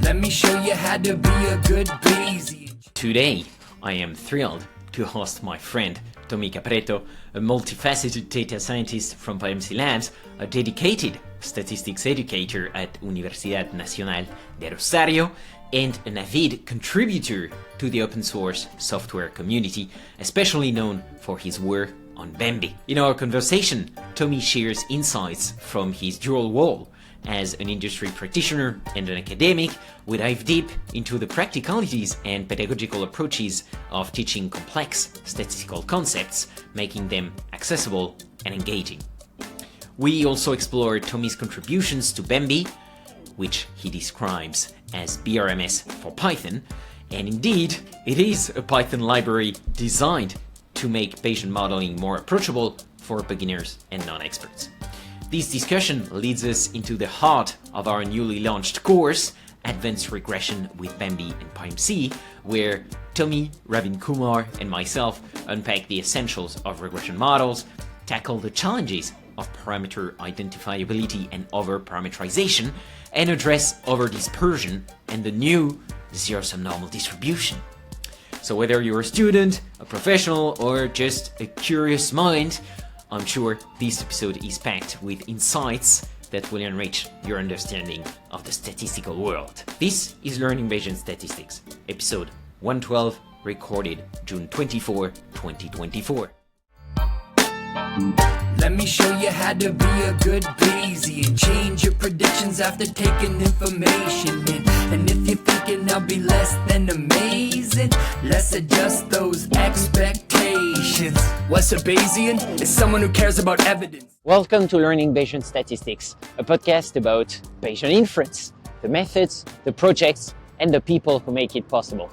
Let me show you how to be a good Bayesian. Today, I am thrilled to host my friend Tomi Capretto, a multifaceted data scientist from PyMC Labs, a dedicated statistics educator at Universidad Nacional de Rosario, and an avid contributor to the open source software community, especially known for his work on Bambi. In our conversation, Tomi shares insights from his dual role as an industry practitioner and an academic. We dive deep into the practicalities and pedagogical approaches of teaching complex statistical concepts, making them accessible and engaging. We also explore Tomi's contributions to Bambi, which he describes as BRMS for Python, and indeed, it is a Python library designed to make Bayesian modeling more approachable for beginners and non-experts. This discussion leads us into the heart of our newly launched course, Advanced Regression with Bambi and PyMC, where Tomi, Ravin Kumar, and myself unpack the essentials of regression models, tackle the challenges of parameter identifiability and overparameterization, and address overdispersion and the new zero-sum normal distribution. So whether you're a student, a professional, or just a curious mind, I'm sure this episode is packed with insights that will enrich your understanding of the statistical world. This is Learning Bayesian Statistics, episode 112, recorded June 24, 2024. Let me show you how to be a good Bayesian. Change your predictions after taking information in. And if you're thinking I'll be less than amazing, let's adjust those expectations. What's a Bayesian? It's someone who cares about evidence. Welcome to Learning Bayesian Statistics, a podcast about Bayesian inference, the methods, the projects, and the people who make it possible.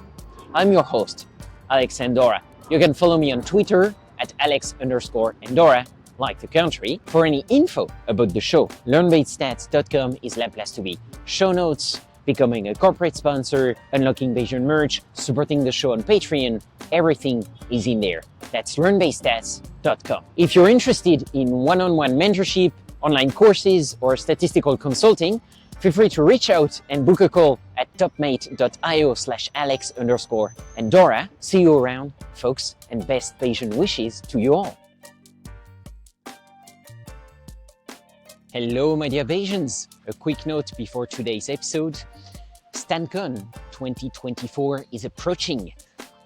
I'm your host, Alex Andorra. You can follow me on Twitter at Alex_Andorra, like the country. For any info about the show, learnbayesstats.com is la place to be. Show notes, becoming a corporate sponsor, unlocking Bayesian merch, supporting the show on Patreon, everything is in there. That's learnbayesstats.com. If you're interested in one-on-one mentorship, online courses, or statistical consulting, feel free to reach out and book a call at topmate.io/Alex_Andorra. See you around, folks, and best Bayesian wishes to you all. Hello, my dear Bayesians. A quick note before today's episode. StanCon 2024 is approaching.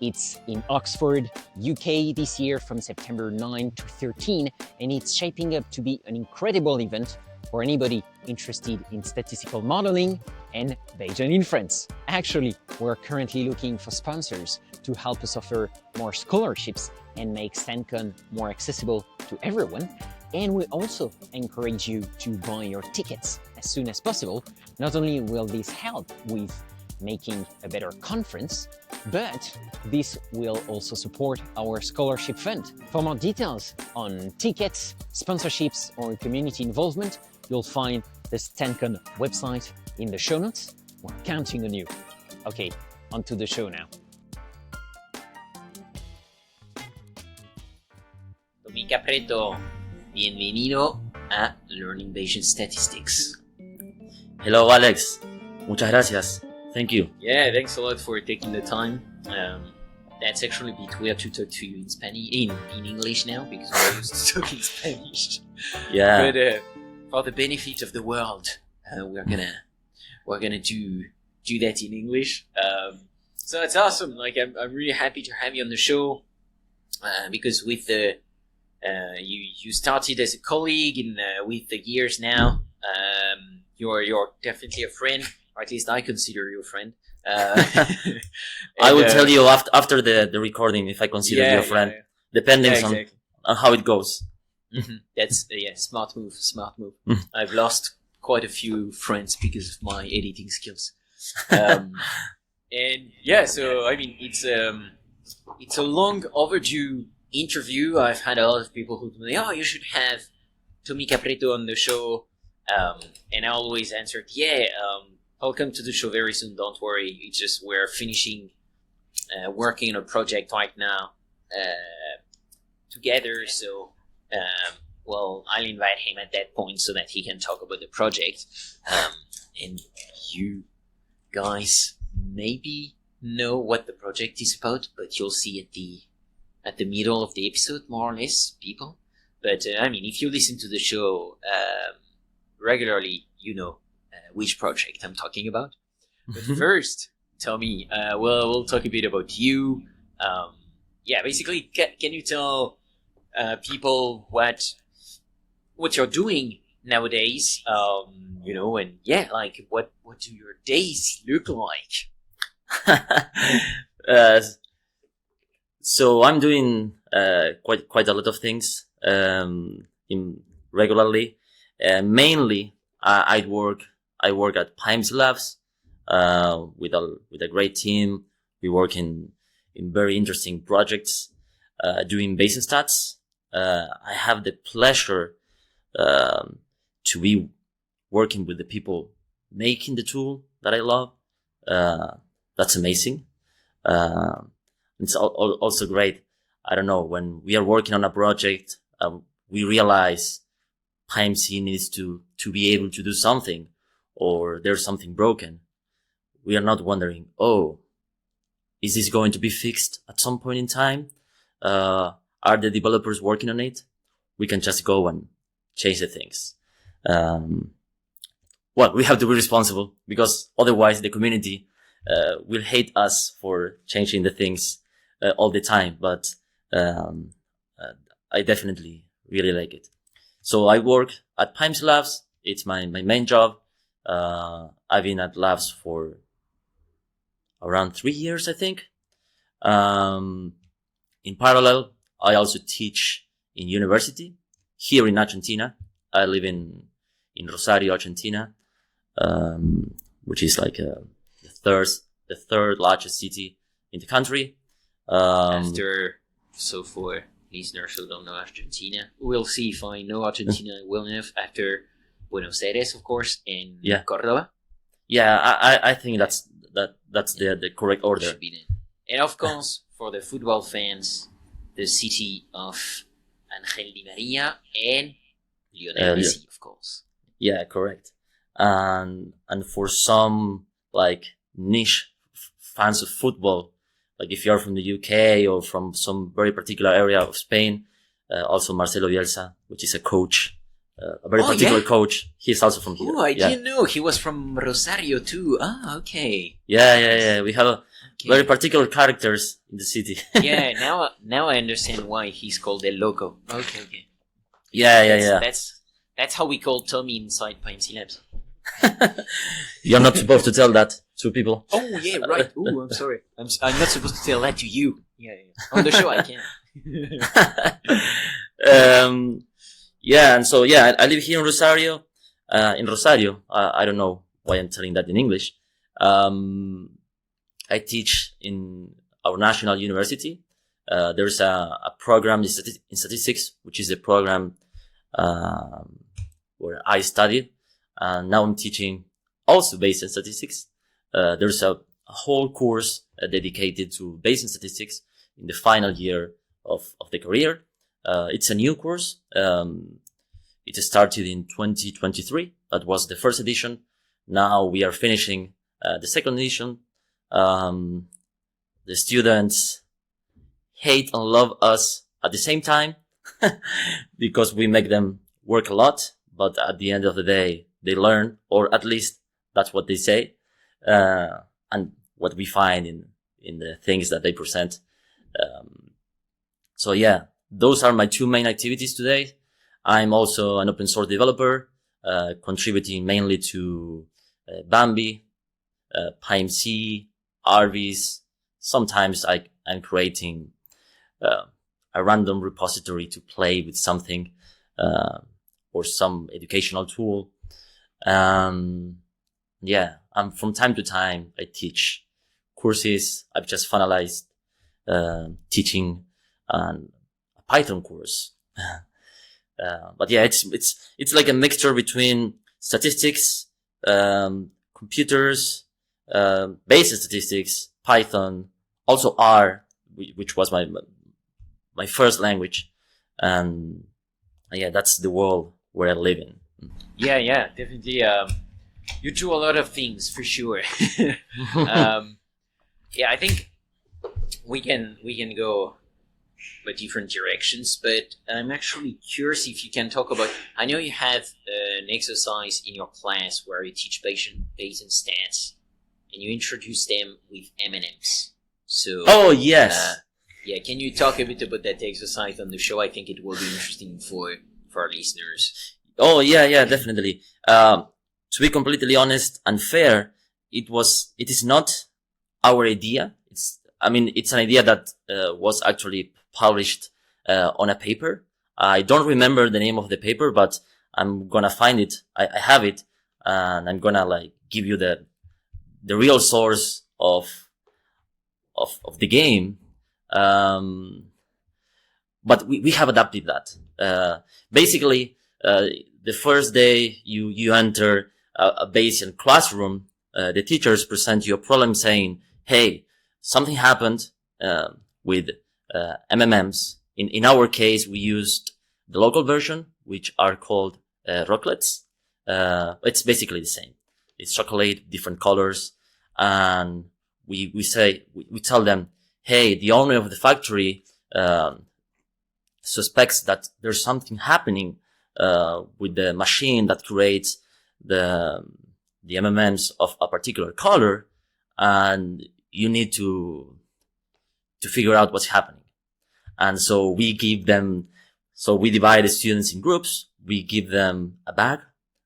It's in Oxford, UK this year from September 9 to 13, and it's shaping up to be an incredible event for anybody interested in statistical modeling and Bayesian inference. Actually, we're currently looking for sponsors to help us offer more scholarships and make StanCon more accessible to everyone. And we also encourage you to buy your tickets as soon as possible. Not only will this help with making a better conference, but this will also support our scholarship fund. For more details on tickets, sponsorships, or community involvement, you'll find the StanCon website in the show notes. We're counting on you. Okay, on to the show now. Tomi Capretto, bienvenido a Learning Bayesian Statistics. Hello, Alex. Muchas gracias. Thank you. Yeah, thanks a lot for taking the time. That's actually a bit weird to talk to you in Spanish, in English now, because we're used to talking Spanish. Yeah. But for the benefit of the world, we're gonna do that in English. So it's awesome. Like I'm really happy to have you on the show, because with the you started as a colleague, and with the years now, you're definitely a friend, or at least I consider you a friend. I will tell you after the recording if I consider you a friend, depending on how it goes. Mm-hmm. That's smart move. I've lost quite a few friends because of my editing skills. And yeah, so I mean, it's a long overdue interview. I've had a lot of people who told me, "Oh, you should have Tomi Capretto on the show," and I always answered, I'll come to the show very soon, don't worry. It's just we're finishing working on a project right now together, so I'll invite him at that point so that he can talk about the project. And you guys maybe know what the project is about, but you'll see at the middle of the episode, more or less, people. But if you listen to the show regularly, you know which project I'm talking about. But first, Tomi, we'll talk a bit about you. Basically, can you tell people what you're doing nowadays? What do your days look like? So I'm doing quite a lot of things regularly. Mainly, I work at PyMC Labs with a great team. We work in very interesting projects doing Bayesian stats. I have the pleasure to be working with the people making the tool that I love. That's amazing. It's also great. I don't know, when we are working on a project, we realize PyMC needs to be able to do something, or there's something broken. We are not wondering, is this going to be fixed at some point in time? Are the developers working on it? We can just go and change the things. We have to be responsible, because otherwise the community will hate us for changing the things all the time. But I definitely really like it. So I work at PyMC Labs. It's my main job. I've been at Labs for around 3 years, I think. In parallel, I also teach in university here in Argentina. I live in Rosario, Argentina, which is like the third largest city in the country. For listeners who don't know Argentina, we'll see if I know Argentina well enough after Buenos Aires, of course, and Cordoba. Yeah, I think that's the correct order. Should be then. And of course, for the football fans, the city of Angel Di Maria and Lionel Messi, of course. Yeah, correct. And for some niche fans of football, like if you're from the UK or from some very particular area of Spain, also Marcelo Bielsa, which is a coach, a very particular coach. He's also from here. Oh, I didn't know he was from Rosario too. Ah, okay. Yeah. We have very particular characters in the city. Yeah, now I understand why he's called El Loco. Okay. Yeah. That's how we call Tomi inside PyMC Labs. You're not supposed to tell that to people. Oh yeah, right. Oh, I'm sorry. I'm not supposed to tell that to you. Yeah. On the show I can. I live here in Rosario. I don't know why I'm telling that in English. I teach in our national university. There's a program in statistics, which is the program where I studied. And now I'm teaching also Bayesian statistics. There's a whole course dedicated to Bayesian statistics in the final year of the career. It's a new course. It started in 2023. That was the first edition. Now we are finishing the second edition. The students hate and love us at the same time because we make them work a lot, but at the end of the day, they learn, or at least that's what they say, and what we find in the things that they present. Those are my two main activities today. I'm also an open source developer, contributing mainly to Bambi, PyMC, Arvis. Sometimes I'm creating a random repository to play with something, or some educational tool. And from time to time I teach courses. I've just finalized teaching a Python course. It's like a mixture between statistics, computers, basic statistics, Python, also R, which was my first language. And that's the world where I live in. Yeah, definitely. You do a lot of things for sure. Yeah, I think we can go by different directions, but I'm actually curious if you can talk about. I know you have an exercise in your class where you teach Bayesian stats, and you introduce them with M&Ms. So. Oh yes. Yeah, can you talk a bit about that exercise on the show? I think it will be interesting for our listeners. Oh yeah, definitely. To be completely honest and fair, it is not our idea. It's an idea that was actually published on a paper. I don't remember the name of the paper, but I'm gonna find it. I have it, and I'm gonna give you the real source of the game. But we have adapted that. Basically, the first day you enter a Bayesian classroom, the teachers present you a problem saying, hey, something happened with MMMs. In our case, we used the local version, which are called rocklets. It's basically the same. It's chocolate, different colors. And we tell them, hey, the owner of the factory suspects that there's something happening with the machine that creates the MMMs of a particular color, and you need to figure out what's happening. And so we divide the students in groups. We give them a bag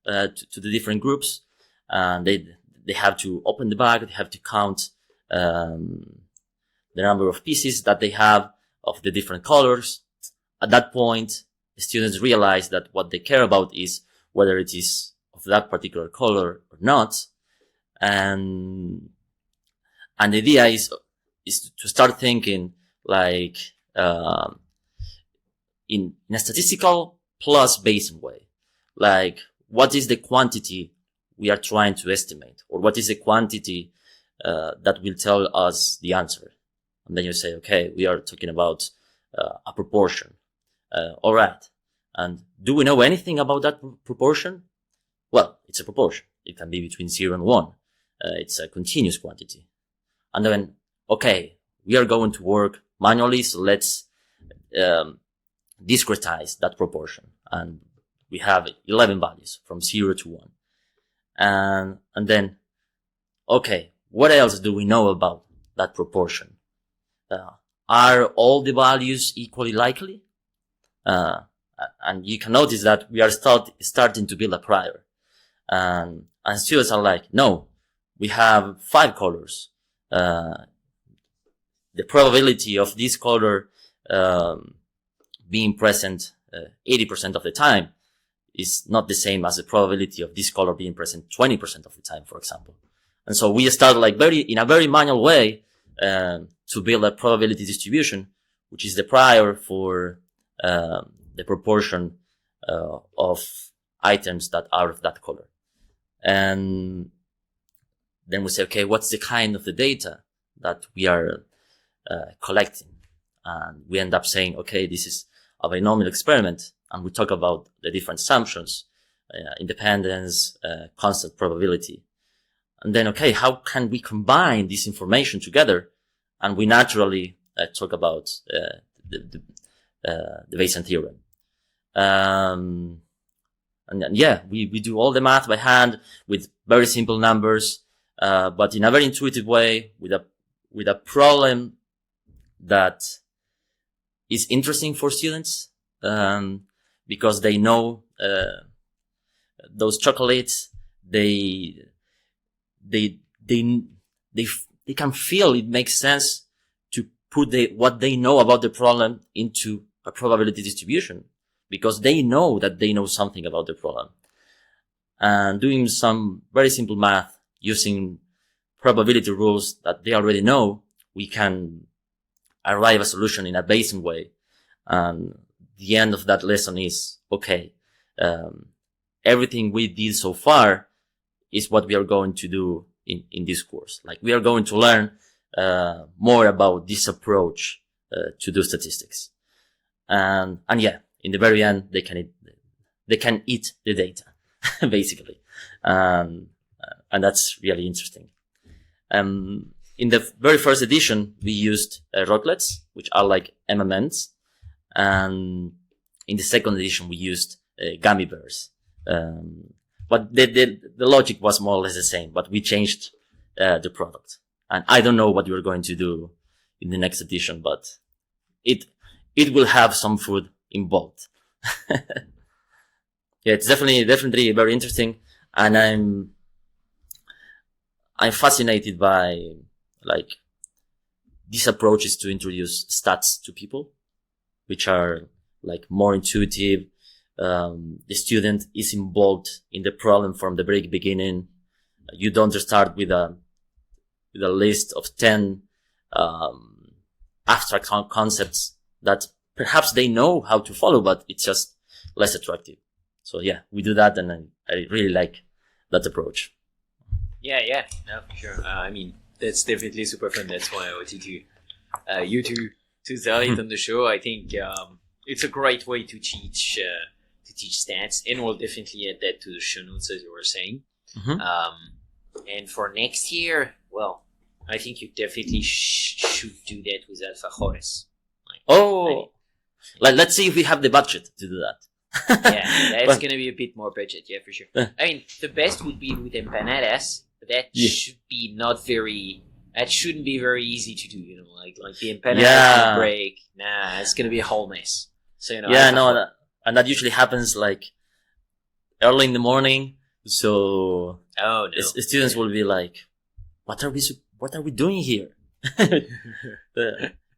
to the different groups, and they have to open the bag. They have to count the number of pieces that they have of the different colors. At that point, the students realize that what they care about is whether it is of that particular color or not. And the idea is to start thinking in a statistical plus Bayesian way. Like, what is the quantity we are trying to estimate? Or what is the quantity that will tell us the answer? And then you say, okay, we are talking about a proportion. All right. And do we know anything about that proportion? Well, it's a proportion. It can be between 0 and 1. It's a continuous quantity. And then, okay, we are going to work manually, so let's discretize that proportion. And we have 11 values from 0 to 1. And then, okay, what else do we know about that proportion? Are all the values equally likely? And you can notice that we are starting to build a prior. And students are like, no, we have 5 colors. The probability of this color being present 80% of the time is not the same as the probability of this color being present 20% of the time, for example. And so we start in a very manual way to build a probability distribution, which is the prior for the proportion of items that are of that color. And then we say, okay, what's the kind of the data that we are collecting? And we end up saying, okay, this is a binomial experiment. And we talk about the different assumptions, independence, constant probability. And then, okay, how can we combine this information together? And we naturally talk about the Bayesian theorem. And then, yeah, we do all the math by hand with very simple numbers, but in a very intuitive way, with a problem that is interesting for students, because they know those chocolates, they can feel it makes sense to put what they know about the problem into a probability distribution, because they know that they know something about the problem. And doing some very simple math using probability rules that they already know, we can arrive a solution in a Bayesian way. And the end of that lesson is, okay, everything we did so far is what we are going to do in this course. Like, we are going to learn more about this approach to do statistics. And yeah, in the very end, they can eat the data, basically. And and that's really interesting. In the very first edition, we used rocklets, which are like M&Ms, and in the second edition, we used gummy bears. But the logic was more or less the same, but we changed the product. And I don't know what we're going to do in the next edition, but it will have some food involved. Yeah, it's definitely very interesting, and I'm fascinated by like these approaches to introduce stats to people, which are like more intuitive. The student is involved in the problem from the very beginning. You don't just start with a list of 10 abstract concepts that perhaps they know how to follow, but it's just less attractive. So yeah, we do that, and I really like that approach. Yeah, no, for sure. I mean, that's definitely super fun. That's why I wanted to you to tell it on the show. I think it's a great way to teach stats, and we'll definitely add that to the show notes, as you were saying. And for next year, well, I think you definitely should do that with AlphaJores. Let's see if we have the budget to do that. Yeah, that's gonna be a bit more budget, yeah, for sure. I mean, the best would be with empanadas, but that should be that shouldn't be very easy to do, you know, like the empanadas break. Nah, it's gonna be a whole mess. So, you know. Yeah, and that usually happens like early in the morning. So, students will be like, what are we doing here?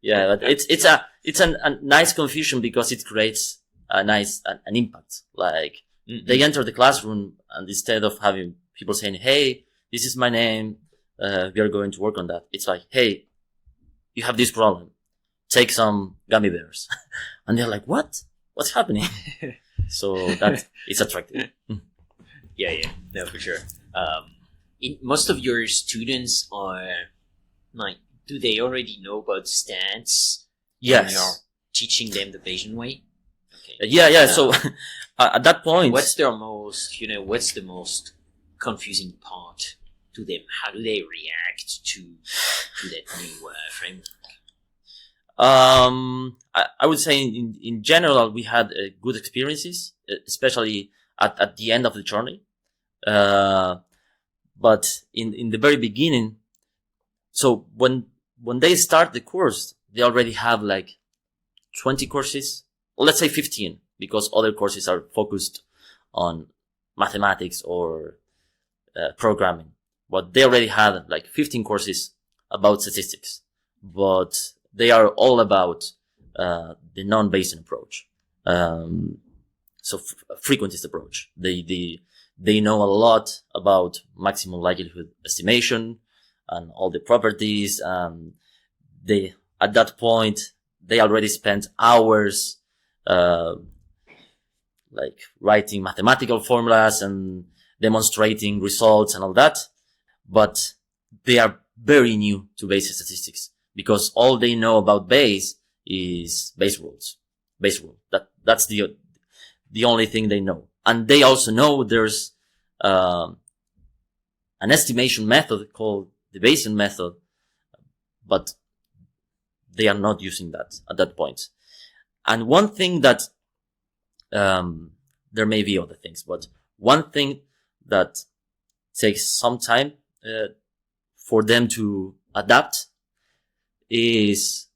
Yeah, but it's a nice confusion because it creates an impact. Like they enter the classroom, and instead of having people saying, "Hey, this is my name, we are going to work on that," it's like, "Hey, you have this problem. Take some gummy bears," and they're like, "What? What's happening?" So that is attractive. Yeah, no, for sure. Most of your students are like, do they already know about stats? Yes. You're teaching them the Bayesian way? Okay. Yeah. So at that point, what's the most confusing part to them? How do they react to that new framework? I would say in general, we had good experiences, especially at the end of the journey. But in the very beginning, so when they start the course, they already have like 20 courses, or let's say 15, because other courses are focused on mathematics or programming. But they already had like 15 courses about statistics, but they are all about the non-Bayesian approach. So frequentist approach. They know a lot about maximum likelihood estimation and all the properties. At that point, they already spent hours, like writing mathematical formulas and demonstrating results and all that. But they are very new to Bayesian statistics because all they know about Bayes is Bayes rules. Bayes rule. That's the only thing they know. And they also know there's, an estimation method called the Bayesian method, but they are not using that at that point. And one thing that, there may be other things, but one thing that takes some time, for them to adapt is,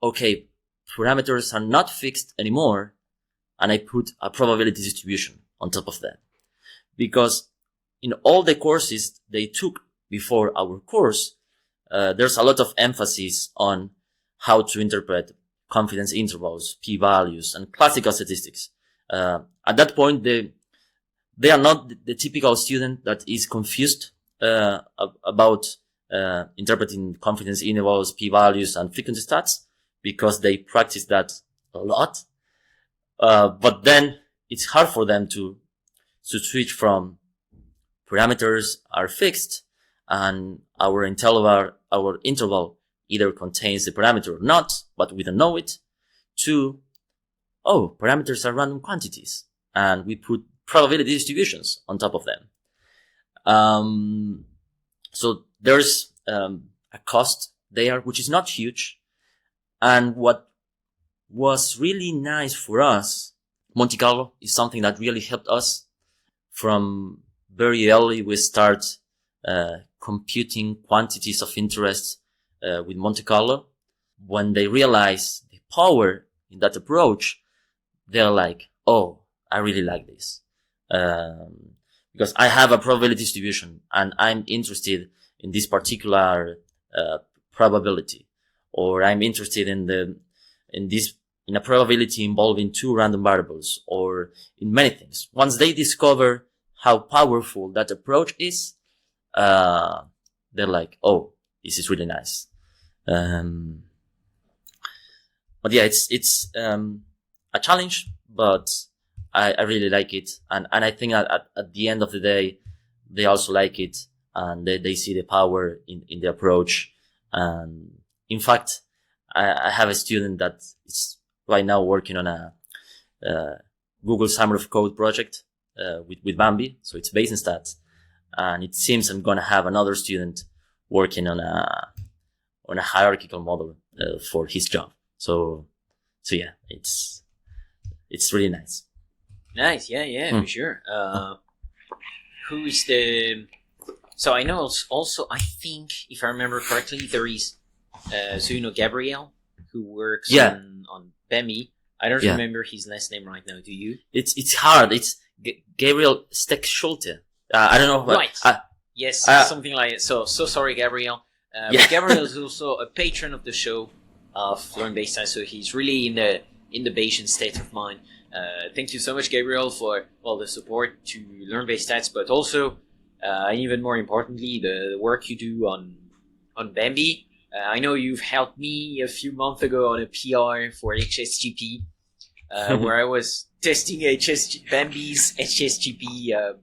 okay, parameters are not fixed anymore, and I put a probability distribution on top of that. Because in all the courses they took before our course, there's a lot of emphasis on how to interpret confidence intervals, p-values, and classical statistics. At that point, they are not the typical student that is confused about interpreting confidence intervals, p-values, and frequency stats, because they practice that a lot. But then it's hard for them to switch from parameters are fixed and our interval either contains the parameter or not, but we don't know it, to, parameters are random quantities and we put probability distributions on top of them. So there's a cost there, which is not huge. And what was really nice for us, Monte Carlo is something that really helped us. From very early, we start computing quantities of interest with Monte Carlo. When they realize the power in that approach, they're like, oh, I really like this. Because I have a probability distribution and I'm interested in this particular probability, or I'm interested in a probability involving two random variables, or in many things. Once they discover how powerful that approach is, they're like, oh, this is really nice. But yeah, it's a challenge, but I really like it. And I think at the end of the day, they also like it, and they see the power in the approach. And in fact, I have a student that is right now working on a Google Summer of Code project with Bambi. So it's Bayesian stats. And it seems I'm going to have another student working on a hierarchical model for his job. So yeah, it's really nice. Nice, yeah, for sure. Who is the? So I know also. I think if I remember correctly, there is so you know Gabriel, who works on Bambi. I don't remember his last name right now. Do you? It's hard. It's Gabriel Steck-Schulte. I don't know. Right. Yes, something like it. So sorry, Gabriel. But Gabriel is also a patron of the show of Learn Bayes Stats, so he's really in the Bayesian state of mind. Thank you so much, Gabriel, for the support to Learn Bayes Stats, but also and even more importantly, the work you do on Bambi. I know you've helped me a few months ago on a PR for HSGP, where I was testing Bambi's HSGP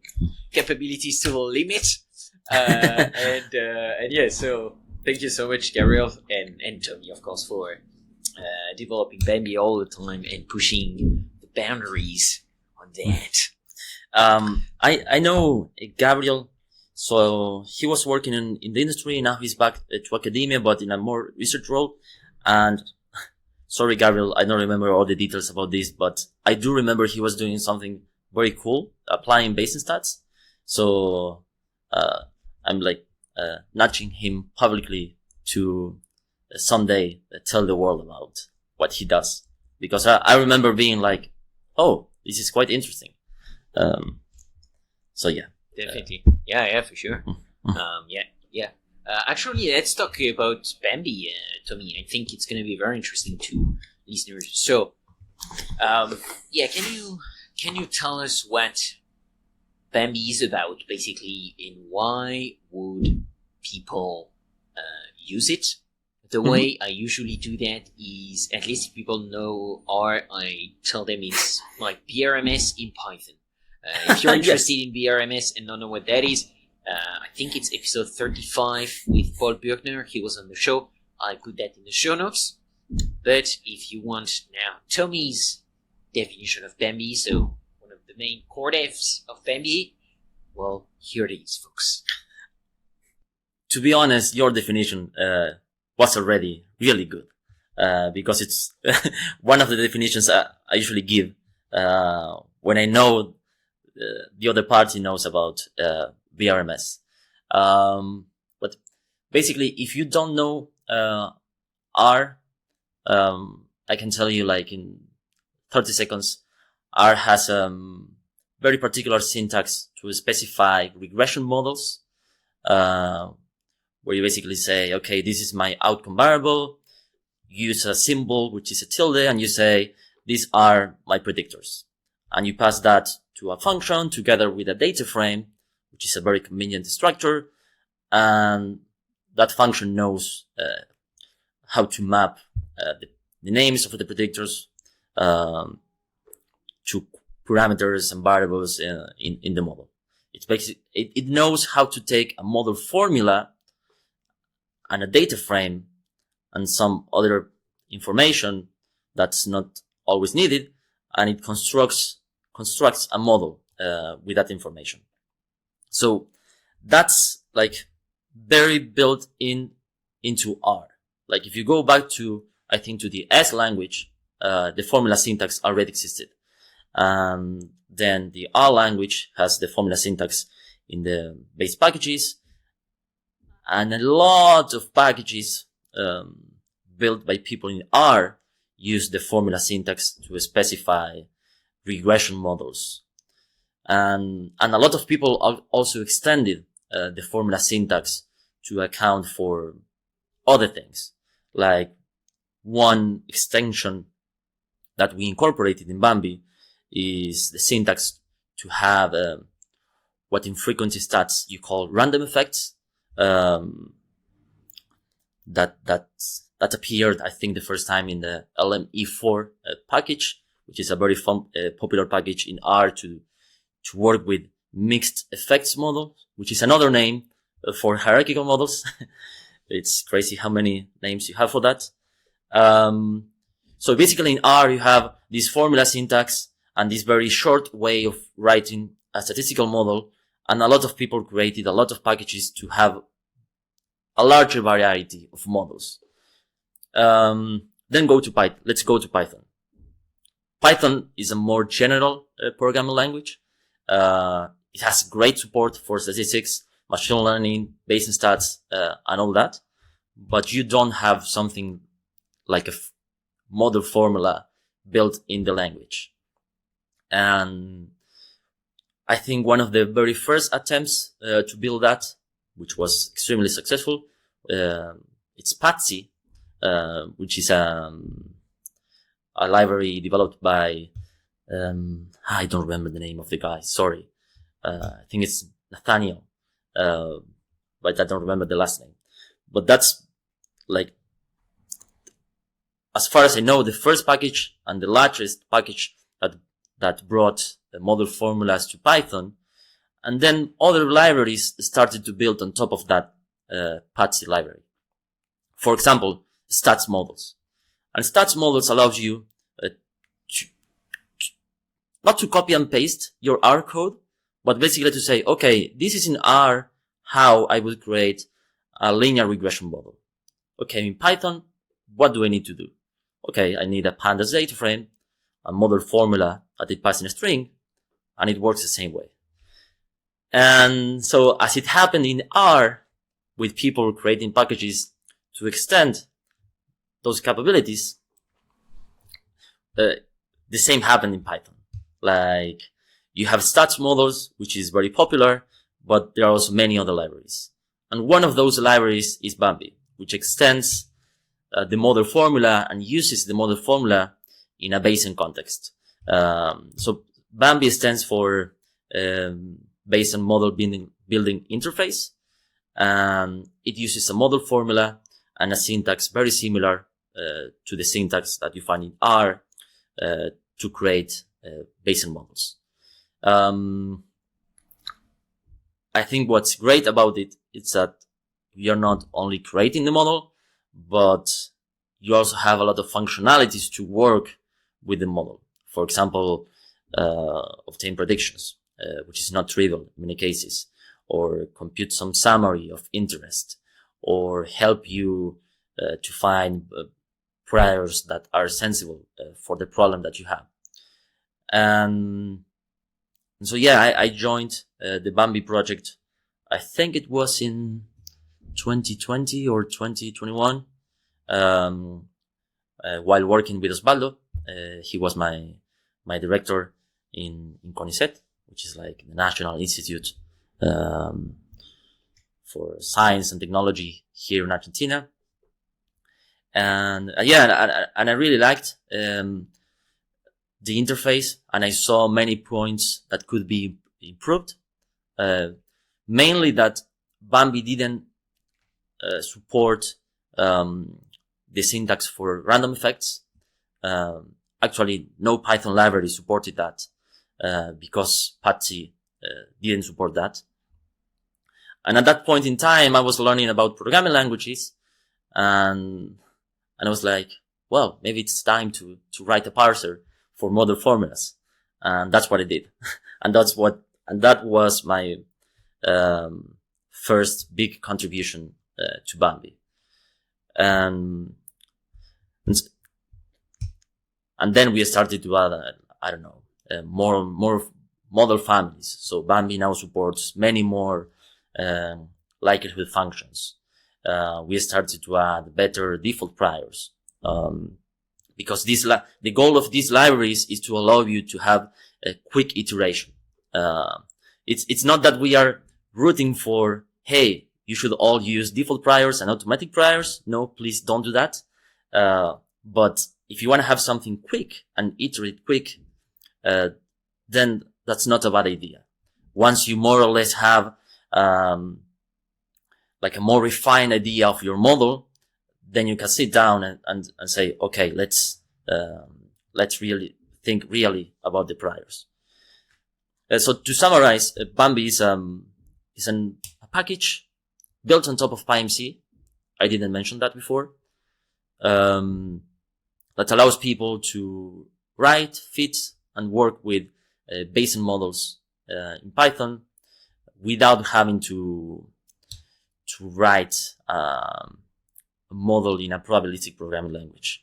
capabilities to the limit. And yeah, so thank you so much, Gabriel, and Tomi, of course, for developing Bambi all the time and pushing the boundaries on that. I know Gabriel, so he was working in the industry. Now he's back to academia, but in a more research role. And sorry, Gabriel, I don't remember all the details about this, but I do remember he was doing something very cool, applying Bayesian stats. So I'm like nudging him publicly to someday tell the world about what he does, because I remember being like, oh, this is quite interesting. So yeah, definitely, yeah, for sure. Yeah. Actually, let's talk about Bambi, Tomi. I think it's going to be very interesting to listeners. So, yeah, can you tell us what Bambi is about, basically, and why would people use it? The way I usually do that is, at least if people know R, I tell them it's like BRMS in Python. If you're interested in BRMS and don't know what that is, I think it's episode 35 with Paul Buchner. He was on the show. I put that in the show notes. But if you want now Tomi's definition of Bambi, so one of the main core devs of Bambi, well, here it is, folks. To be honest, your definition was already really good, because it's one of the definitions I usually give when I know the other party knows about VRMS. But basically, if you don't know R, I can tell you, like, in 30 seconds, R has very particular syntax to specify regression models, where you basically say, okay, this is my outcome variable, use a symbol, which is a tilde, and you say, these are my predictors. And you pass that to a function together with a data frame, which is a very convenient structure. And that function knows how to map the names of the predictors to parameters and variables in the model. It's basically, it knows how to take a model formula and a data frame and some other information that's not always needed, and it constructs a model with that information. So that's like very built into R. Like if you go back to, I think, to the S language, the formula syntax already existed. Then the R language has the formula syntax in the base packages, and a lot of packages built by people in R use the formula syntax to specify regression models. And a lot of people also extended the formula syntax to account for other things. Like one extension that we incorporated in Bambi is the syntax to have what in frequentist stats you call random effects. That appeared, I think, the first time in the LME4 package, which is a very popular package in R to work with mixed effects model, which is another name for hierarchical models. It's crazy how many names you have for that. So basically in R, you have this formula syntax and this very short way of writing a statistical model. And a lot of people created a lot of packages to have a larger variety of models. Then let's go to Python. Python is a more general programming language. It has great support for statistics, machine learning, Bayesian stats, and all that. But you don't have something like a model formula built in the language. And I think one of the very first attempts to build that, which was extremely successful, it's PyMC, which is a library developed by I don't remember the name of the guy. Sorry, I think it's Nathaniel, but I don't remember the last name. But that's like, as far as I know, the first package and the largest package that brought the model formulas to Python. And then other libraries started to build on top of that PyMC library. For example, stats models. And stats models allows you not to copy and paste your R code, but basically to say, okay, this is in R how I would create a linear regression model. Okay, in Python, what do I need to do? Okay, I need a pandas data frame, a model formula that it passes in a string, and it works the same way. And so as it happened in R, with people creating packages to extend those capabilities, the same happened in Python. Like, you have stats models, which is very popular, but there are also many other libraries. And one of those libraries is Bambi, which extends the model formula and uses the model formula in a Bayesian context. So Bambi stands for Bayesian Model Building Interface. It uses a model formula and a syntax very similar to the syntax that you find in R to create Bayesian models. I think what's great about it is that you're not only creating the model, but you also have a lot of functionalities to work with the model. For example, obtain predictions, which is not trivial in many cases, or compute some summary of interest, or help you to find priors that are sensible for the problem that you have. And so, yeah, I joined the Bambi project. I think it was in 2020 or 2021, while working with Osvaldo. He was my director in CONICET, which is like the National Institute for Science and Technology here in Argentina. And and I really liked the interface, and I saw many points that could be improved. Mainly that Bambi didn't support the syntax for random effects. Actually, no Python library supported that because PyMC didn't support that. And at that point in time, I was learning about programming languages, and I was like, well, maybe it's time to write a parser for model formulas. And that's what I did. and that was my first big contribution to Bambi. And then we started to add, more model families. So Bambi now supports many more likelihood functions. We started to add better default priors. Because the goal of these libraries is to allow you to have a quick iteration. It's not that we are rooting for, hey, you should all use default priors and automatic priors. No, please don't do that. But if you want to have something quick and iterate quick, then that's not a bad idea. Once you more or less have, like a more refined idea of your model, then you can sit down and say, okay, let's really think really about the priors. So to summarize, Bambi is a package built on top of PyMC. I didn't mention that before. That allows people to write, fit, and work with Bayesian models in Python without having to write a model in a probabilistic programming language.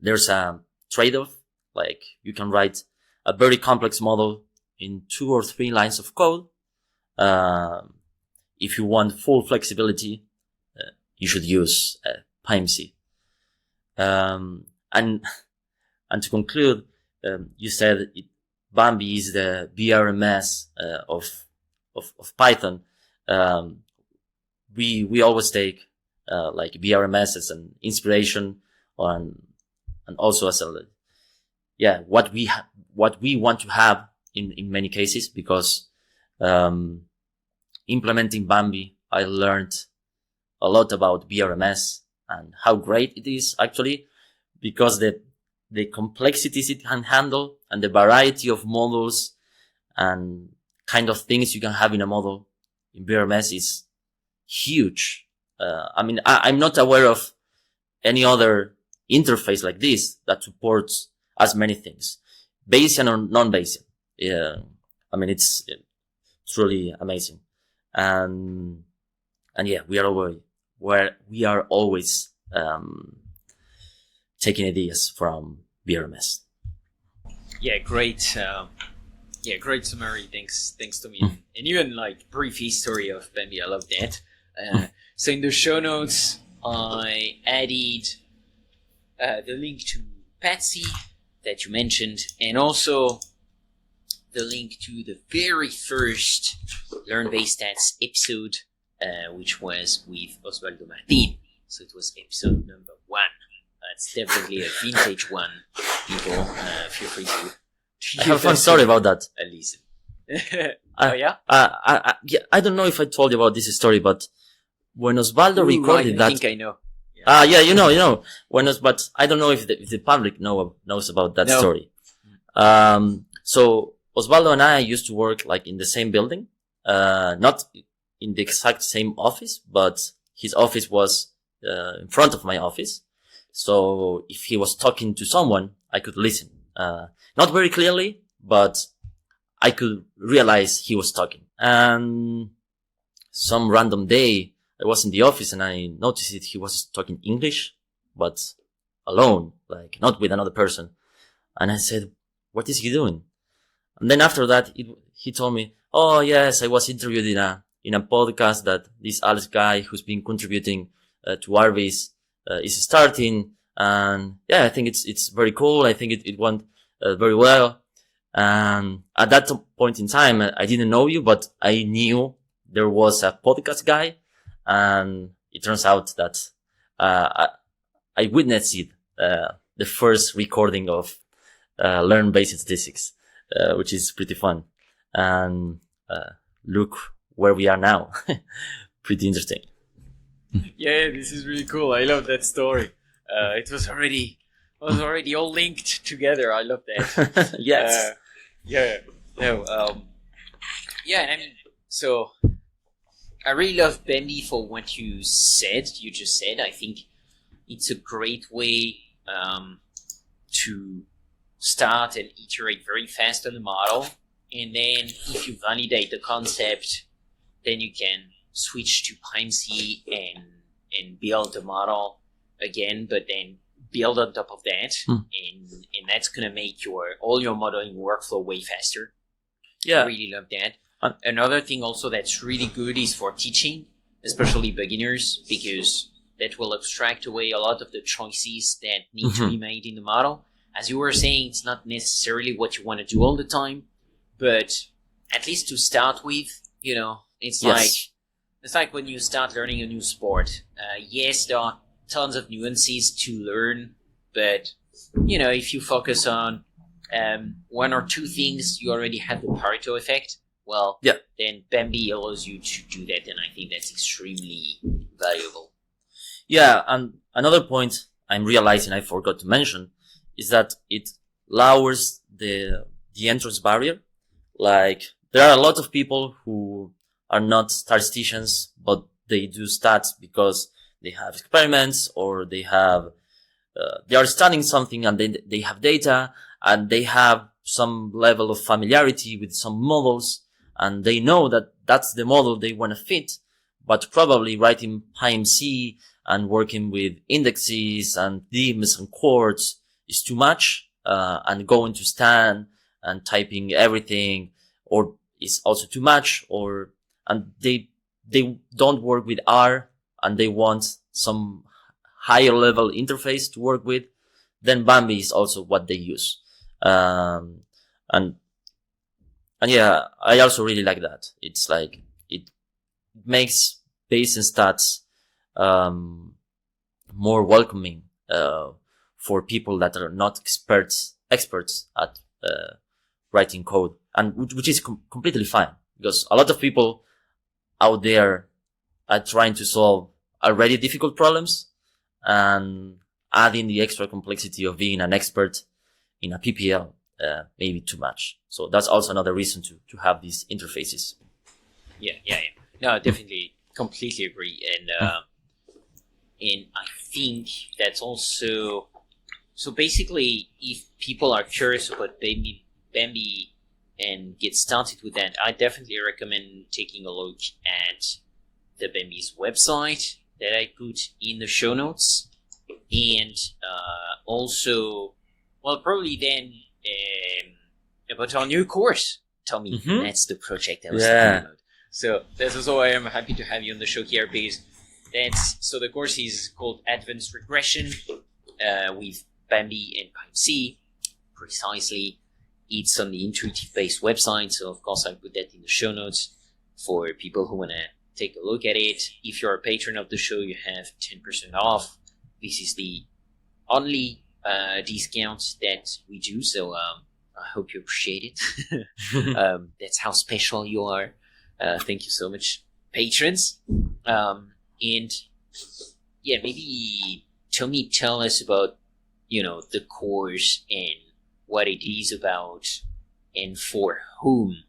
There's a trade-off, like you can write a very complex model in 2 or 3 lines of code. If you want full flexibility, you should use PyMC. And to conclude, you said Bambi is the BRMS of Python. We always take like BRMS as an inspiration and also as what we want to have in many cases, because implementing Bambi, I learned a lot about BRMS and how great it is actually, because the complexities it can handle and the variety of models and kind of things you can have in a model in BRMS is huge. I'm not aware of any other interface like this that supports as many things, Bayesian or non-Bayesian. It's truly amazing. And yeah, we are always taking ideas from BRMS. Yeah, great. Great summary. Thanks, Tomi. And even like brief history of Bambi. I love that. So in the show notes, I added the link to Patsy that you mentioned, and also the link to the very first Learn Based Stats episode, which was with Osvaldo Martin. So it was episode number 1. It's definitely a vintage one. People, feel free to I have a fun story about that. Listen. Oh yeah? I don't know if I told you about this story, but when Osvaldo recorded that, I think I know. You know. But I don't know if the public knows about that story. So Osvaldo and I used to work like in the same building, not in the exact same office, but his office was in front of my office. So if he was talking to someone, I could listen. Not very clearly, but I could realize he was talking. And some random day, I was in the office and I noticed that he was talking English, but alone, like not with another person. And I said, what is he doing? And then after that, he told me, oh yes, I was interviewed in a podcast that this Alex guy who's been contributing to Arvis is starting. And yeah, I think it's very cool. I think it went very well. And at that point in time, I didn't know you, but I knew there was a podcast guy. And it turns out that I witnessed it, the first recording of Learn Basic Statistics, which is pretty fun. And look where we are now. Pretty interesting. Yeah, this is really cool. I love that story. It was already all linked together. I love that. Yes. So I really love Bambi for what you just said. I think it's a great way to start and iterate very fast on the model. And then if you validate the concept, then you can switch to PyMC and build the model again, but then build on top of that, and that's gonna make all your modeling workflow way faster. Yeah, I really love that. Another thing also that's really good is for teaching, especially beginners, because that will abstract away a lot of the choices that need to be made in the model. As you were saying, it's not necessarily what you want to do all the time, but at least to start with, it's like when you start learning a new sport. Yes, there are tons of nuances to learn, but if you focus on one or two things, you already have the Pareto effect. Well, then Bambi allows you to do that, and I think that's extremely valuable. Yeah, and another point I'm realizing I forgot to mention is that it lowers the entrance barrier. Like, there are a lot of people who are not statisticians, but they do stats because they have experiments, or they are studying something and they have data, and they have some level of familiarity with some models, and they know that that's the model they want to fit. But probably writing PyMC and working with indexes and divs and chords is too much, and going to Stan and typing everything or is also too much, and they don't work with R, and they want some higher level interface to work with. Then Bambi is also what they use. And yeah, I also really like that. It's like, it makes Bayesian stats, more welcoming, for people that are not experts at, writing code, and which is completely fine, because a lot of people out there are trying to solve already difficult problems and adding the extra complexity of being an expert in a PPL, maybe too much. So that's also another reason to have these interfaces. Yeah. No, definitely, completely agree. And I think that's also, so basically, if people are curious about Bambi and get started with that, I definitely recommend taking a look at the Bambi's website that I put in the show notes. And also, well, probably then about our new course, Tomi. That's the project I was talking about. So that's also why I'm happy to have you on the show here, because so the course is called Advanced Regression with Bambi and PyMC. Precisely, it's on the Intuitive-based website, so of course I'll put that in the show notes for people who want to take a look at it. If you're a patron of the show, you have 10% off. This is the only discount that we do, so I hope you appreciate it. That's how special you are. Thank you so much, patrons. And yeah, maybe Tomi, tell us about, the course and what it is about, and for whom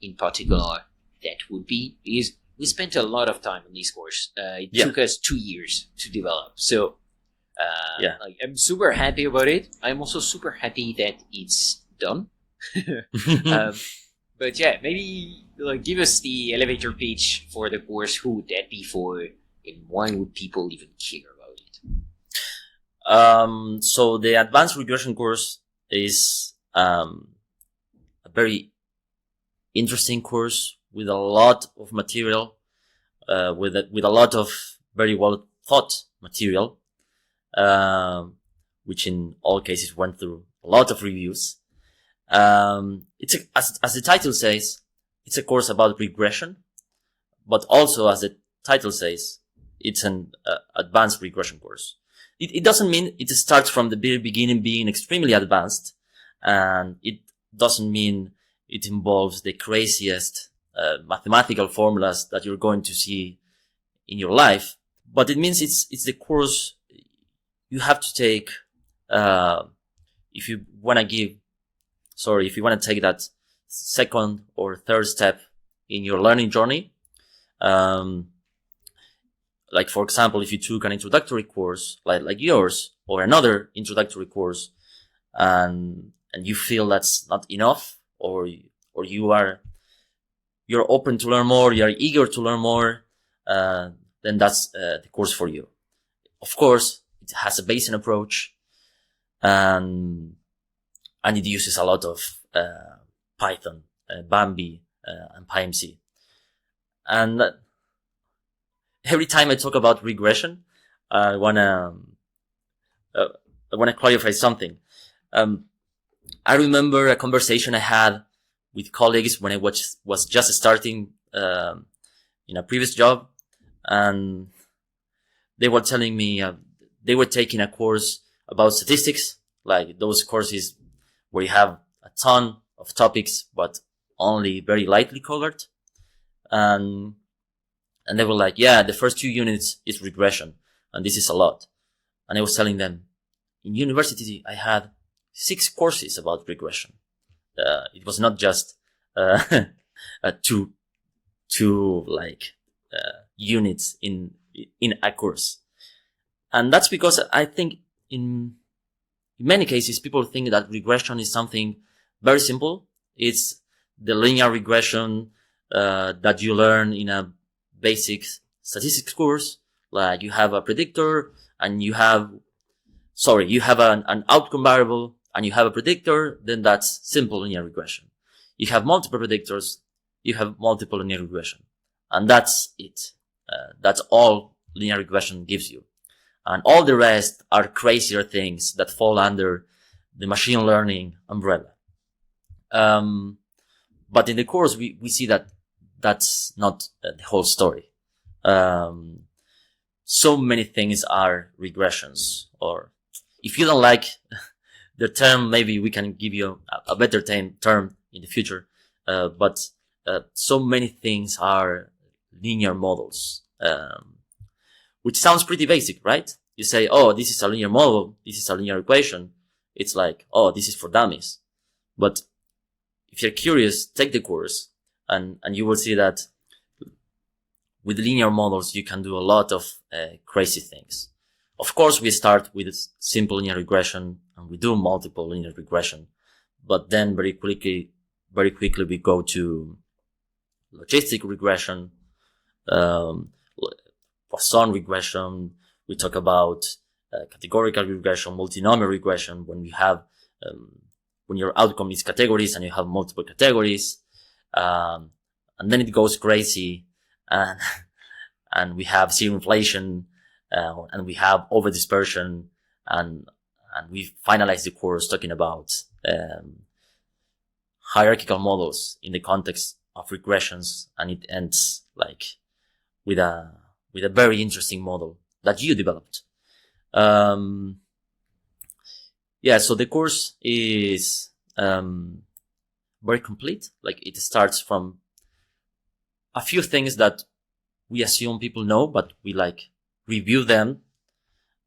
in particular that would be. Because we spent a lot of time on this course. It took us 2 years to develop. So I'm super happy about it. I'm also super happy that it's done. But yeah, maybe give us the elevator pitch for the course. Who would that be for, and why would people even care about it? So the advanced regression course is a very interesting course with a lot of material, with a lot of very well thought material, which in all cases went through a lot of reviews. It's as the title says, it's a course about regression, but also, as the title says, it's an advanced regression course. It doesn't mean it starts from the very beginning being extremely advanced, and it doesn't mean it involves the craziest mathematical formulas that you're going to see in your life. But it means it's the course you have to take if you want to take that second or third step in your learning journey. Like, for example, if you took an introductory course like yours, or another introductory course, and you feel that's not enough, or you are you're open to learn more, you're eager to learn more, then that's the course for you. Of course, it has a Bayesian approach, and it uses a lot of Python, Bambi, and PyMC. And every time I talk about regression, I wanna clarify something. I remember a conversation I had with colleagues when I was just starting in a previous job, and they were telling me they were taking a course about statistics, like those courses where you have a ton of topics but only very lightly covered, and they were like, yeah, the first 2 units is regression, and this is a lot. And I was telling them, in university I had 6 courses about regression. It was not just two units in a course. And that's because I think in many cases people think that regression is something very simple. It's the linear regression that you learn in a basic statistics course. Like you have a predictor and you have an outcome variable and you have a predictor, then that's simple linear regression. You have multiple predictors, you have multiple linear regression. And that's it. That's all linear regression gives you. And all the rest are crazier things that fall under the machine learning umbrella. But in the course, we see that that's not the whole story. So many things are regressions, or if you don't like the term, maybe we can give you a better term in the future. But so many things are linear models, which sounds pretty basic, right? You say, oh, this is a linear model, this is a linear equation. It's like, oh, this is for dummies. But if you're curious, take the course and you will see that with linear models, you can do a lot of crazy things. Of course, we start with simple linear regression and we do multiple linear regression, but then very quickly we go to logistic regression, Poisson regression. We talk about categorical regression, multinomial regression, when you have when your outcome is categories and you have multiple categories, and then it goes crazy, and we have zero inflation, and we have overdispersion, and we finalize the course talking about hierarchical models in the context of regressions, and it ends like with a very interesting model that you developed. So the course is very complete. Like, it starts from a few things that we assume people know, but we review them.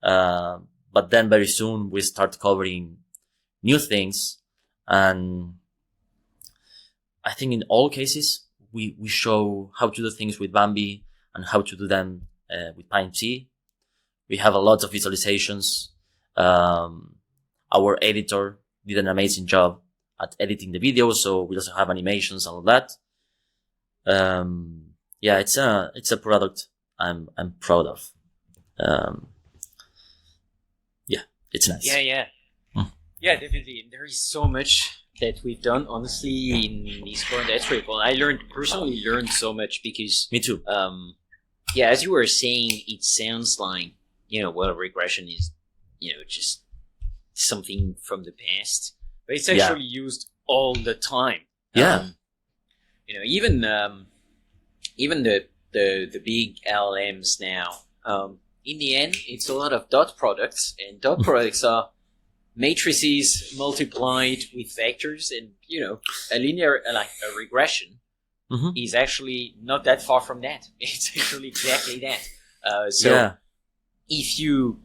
But then very soon we start covering new things. And I think in all cases, we show how to do things with Bambi and how to do them with PyMC. We have a lot of visualizations. Our editor did an amazing job at editing the video, so we also have animations and all that. It's a product I'm proud of. It's nice. Yeah, definitely. There is so much that we've done, honestly, in this current S-Trip. Well, I personally learned so much because... Me too. As you were saying, it sounds like, regression is, just something from the past, but it's actually used all the time. Yeah. Even the big LLMs now, in the end, it's a lot of dot products, and dot products are matrices multiplied with vectors, and, a linear, a regression is actually not that far from that. It's actually exactly that. If you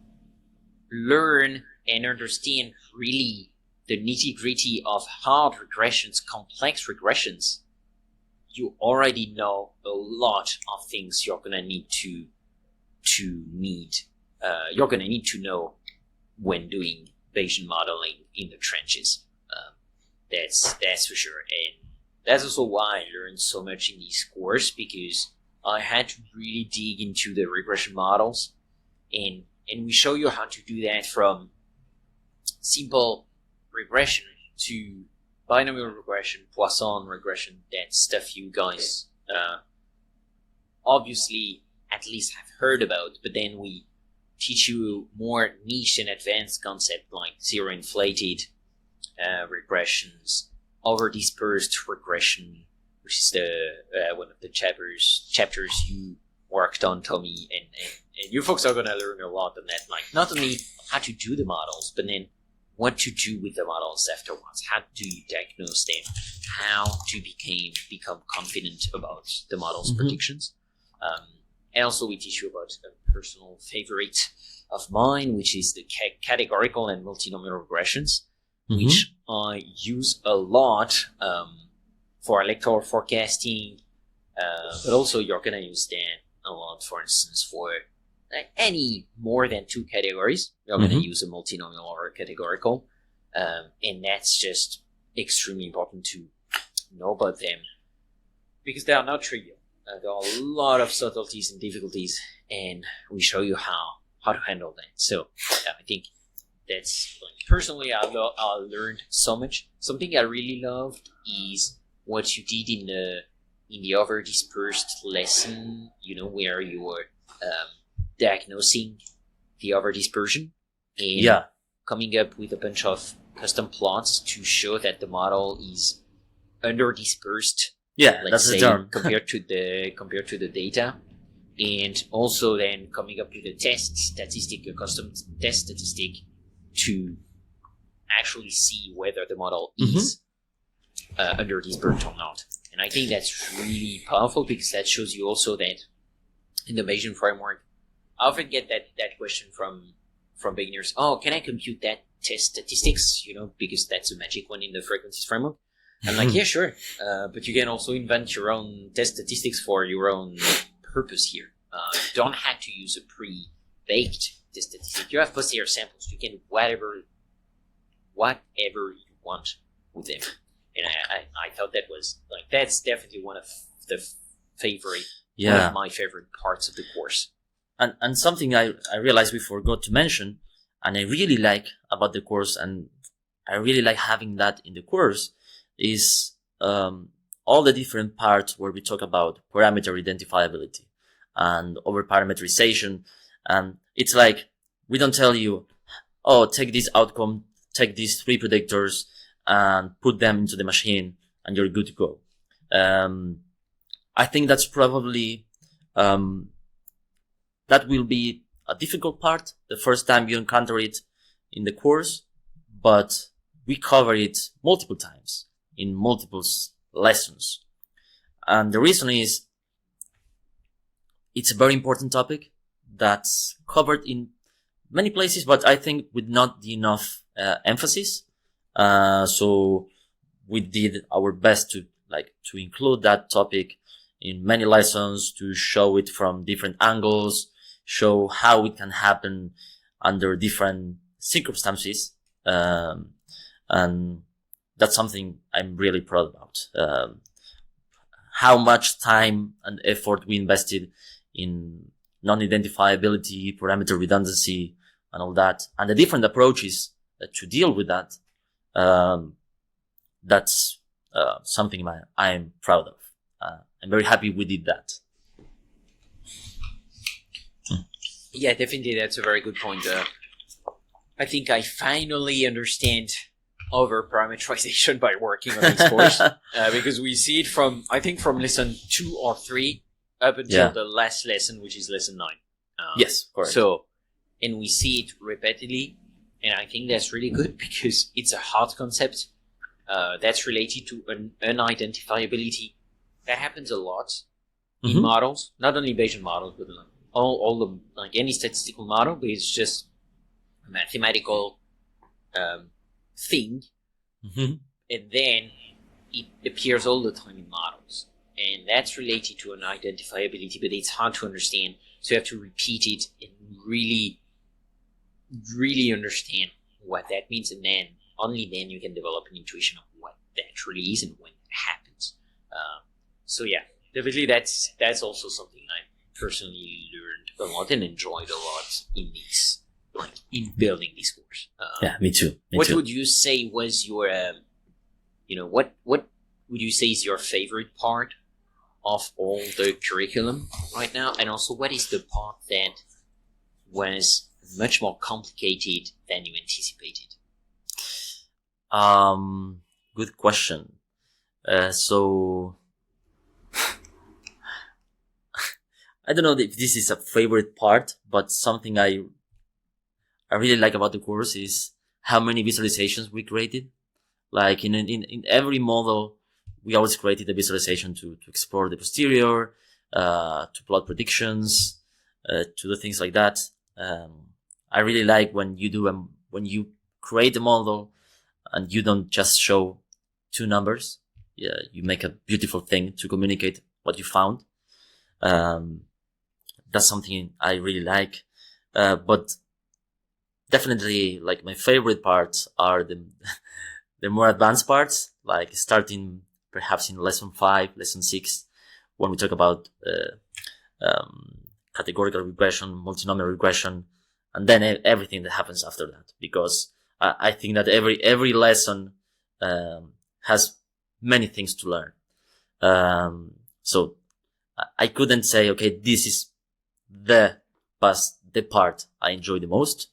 learn and understand really the nitty-gritty of hard regressions, complex regressions, you already know a lot of things you're gonna need to know when doing Bayesian modeling in the trenches. That's for sure, and that's also why I learned so much in this course, because I had to really dig into the regression models, and we show you how to do that from simple regression to binomial regression, Poisson regression. That stuff you guys obviously at least have heard about, but then we teach you more niche and advanced concepts like zero inflated regressions, overdispersed regression, which is the one of the chapters you worked on, Tomi, and you folks are gonna learn a lot on that. Like not only how to do the models, but then what to do with the models afterwards. How do you diagnose them? How to become confident about the models' predictions. And also we teach you about a personal favorite of mine, which is the categorical and multinomial regressions, which I use a lot for electoral forecasting, but also you're going to use that a lot, for instance, for any more than two categories. You're going to use a multinomial or a categorical, and that's just extremely important to know about them, because they are not trivial. There are a lot of subtleties and difficulties, and we show you how to handle that. So I think that's, personally, I learned so much. Something I really loved is what you did in the overdispersed lesson, where you were diagnosing the overdispersion and coming up with a bunch of custom plots to show that the model is underdispersed. Yeah, let's that's say, the term. compared to the data, and also then coming up with a a custom test statistic to actually see whether the model is underdispersed or not. And I think that's really powerful, because that shows you also that in the Bayesian framework, I often get that question from beginners. Oh, can I compute that test statistics? Because that's a magic one in the frequentist framework. I'm like, yeah, sure. But you can also invent your own test statistics for your own purpose here. You don't have to use a pre-baked test statistic. You have posterior samples. You can whatever you want with them. And I thought that was that's definitely one of my favorite parts of the course. And something I realized we forgot to mention, and I really like about the course, and I really like having that in the course, is all the different parts where we talk about parameter identifiability and overparameterization. And it's like, we don't tell you, oh, take this outcome, take these three predictors and put them into the machine and you're good to go. I think that's probably, that will be a difficult part the first time you encounter it in the course, but we cover it multiple times in multiple lessons. And the reason is, it's a very important topic that's covered in many places, but I think with not enough emphasis. So we did our best to include that topic in many lessons, to show it from different angles, show how it can happen under different circumstances. And that's something I'm really proud about. How much time and effort we invested in non-identifiability, parameter redundancy, and all that, and the different approaches to deal with that. That's something I'm proud of. I'm very happy we did that. Yeah, definitely, that's a very good point. I think I finally understand overparameterization by working on this course, because we see it from lesson 2 or 3 up until the last lesson, which is lesson 9. Yes, correct. So, and we see it repeatedly, and I think that's really good, because it's a hard concept that's related to unidentifiability. That happens a lot in models, not only Bayesian models, but all the any statistical model, but it's just a mathematical thing, and then it appears all the time in models, and that's related to an identifiability, but it's hard to understand, so you have to repeat it and really understand what that means, and then only then you can develop an intuition of what that really is and when it happens. So yeah, definitely that's also something I personally learned a lot and enjoyed a lot in this, like in building this course. Yeah, me too. What would you say was your, what would you say is your favorite part of all the curriculum right now? And also, what is the part that was much more complicated than you anticipated? Good question. So I don't know if this is a favorite part, but something I really like about the course is how many visualizations we created. Like in every model, we always created a visualization to explore the posterior, to plot predictions, to do things like that. I really like when you create a model and you don't just show two numbers. Yeah, you make a beautiful thing to communicate what you found. That's something I really like. But definitely, like, my favorite parts are the more advanced parts, like starting perhaps in lesson 5, lesson 6, when we talk about categorical regression, multinomial regression, and then everything that happens after that. Because I think that every lesson has many things to learn. So I couldn't say, okay, this is the part I enjoy the most,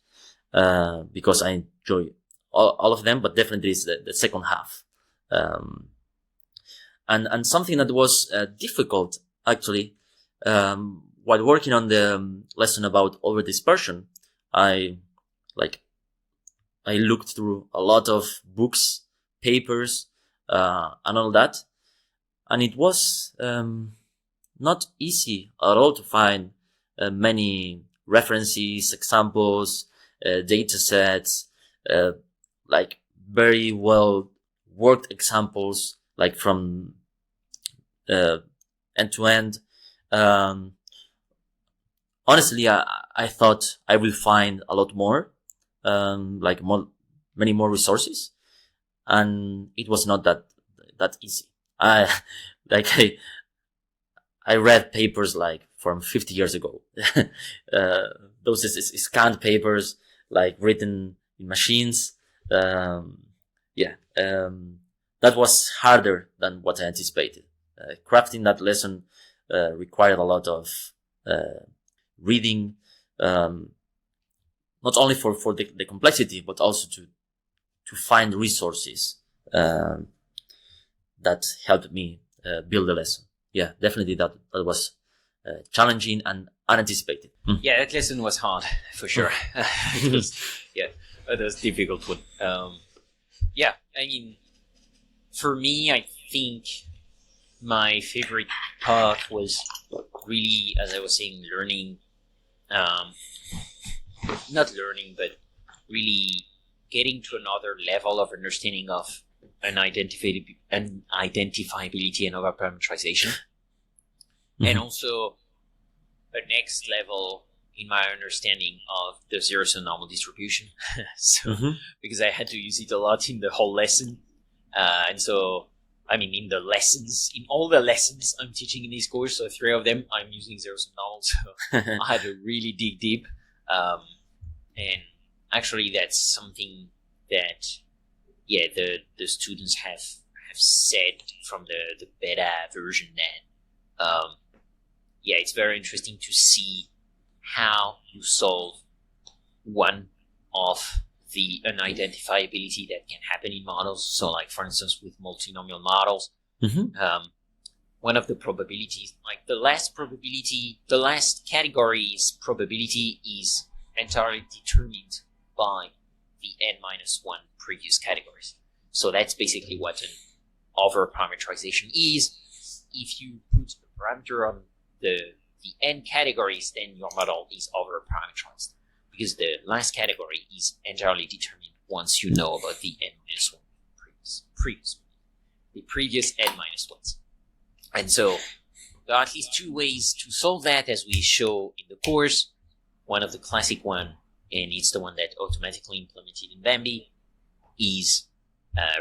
because I enjoy all of them, but definitely it's the second half. And something that was difficult, actually, while working on the lesson about overdispersion, I looked through a lot of books, papers, and all that. And it was not easy at all to find many references, examples, data sets, like very well worked examples, like from end to end. Honestly, I thought I will find a lot more, many more resources, and it was not that easy. I read papers like from 50 years ago. Those is scanned papers, like written in machines. That was harder than what I anticipated. Crafting that lesson required a lot of reading, not only for the complexity, but also to find resources that helped me build the lesson. Yeah, definitely that was challenging and unanticipated. Yeah, that lesson was hard, for sure. It was difficult one. I mean, for me, I think my favorite part was really, as I was saying, learning, not learning, but really getting to another level of understanding of an identifiability and overparameterization. And also a next level in my understanding of the zero-sum normal distribution. Because I had to use it a lot in the whole lesson. And so, I mean, in all the lessons I'm teaching in this course, so 3 of them, I'm using zero-sum normal. So I had to really dig deep. And actually, that's something that, the students have said from the beta version that, it's very interesting to see how you solve one of the unidentifiability that can happen in models. So, like, for instance, with multinomial models, one of the probabilities, like the last category's probability is entirely determined by the n-1 previous categories. So that's basically what an overparameterization is. If you put a parameter on the n categories, then your model is overparameterized, because the last category is entirely determined once you know about the n-1 previous n-1s. And so there are at least 2 ways to solve that, as we show in the course. One of the classic one, and it's the one that automatically implemented in Bambi, is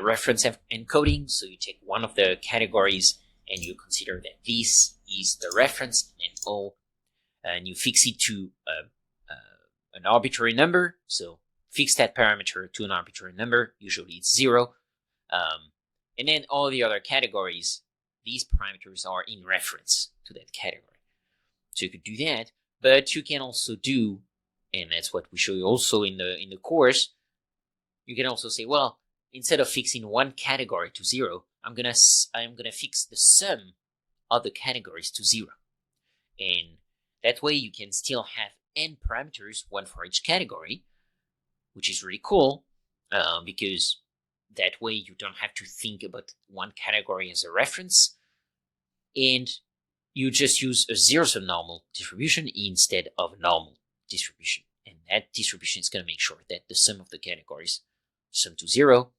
reference encoding. So you take one of the categories and you consider that this is the reference, and you fix it to an arbitrary number. So fix that parameter to an arbitrary number. Usually it's 0. And then all the other categories, these parameters are in reference to that category. So you could do that, but you can also do, and that's what we show you also in the course, you can also say, well, instead of fixing one category to 0, I'm gonna fix the sum of the categories to 0. And that way you can still have n parameters, one for each category, which is really cool, because that way you don't have to think about one category as a reference, and you just use a zero-sum normal distribution instead of a normal distribution. And that distribution is going to make sure that the sum of the categories sum to 0.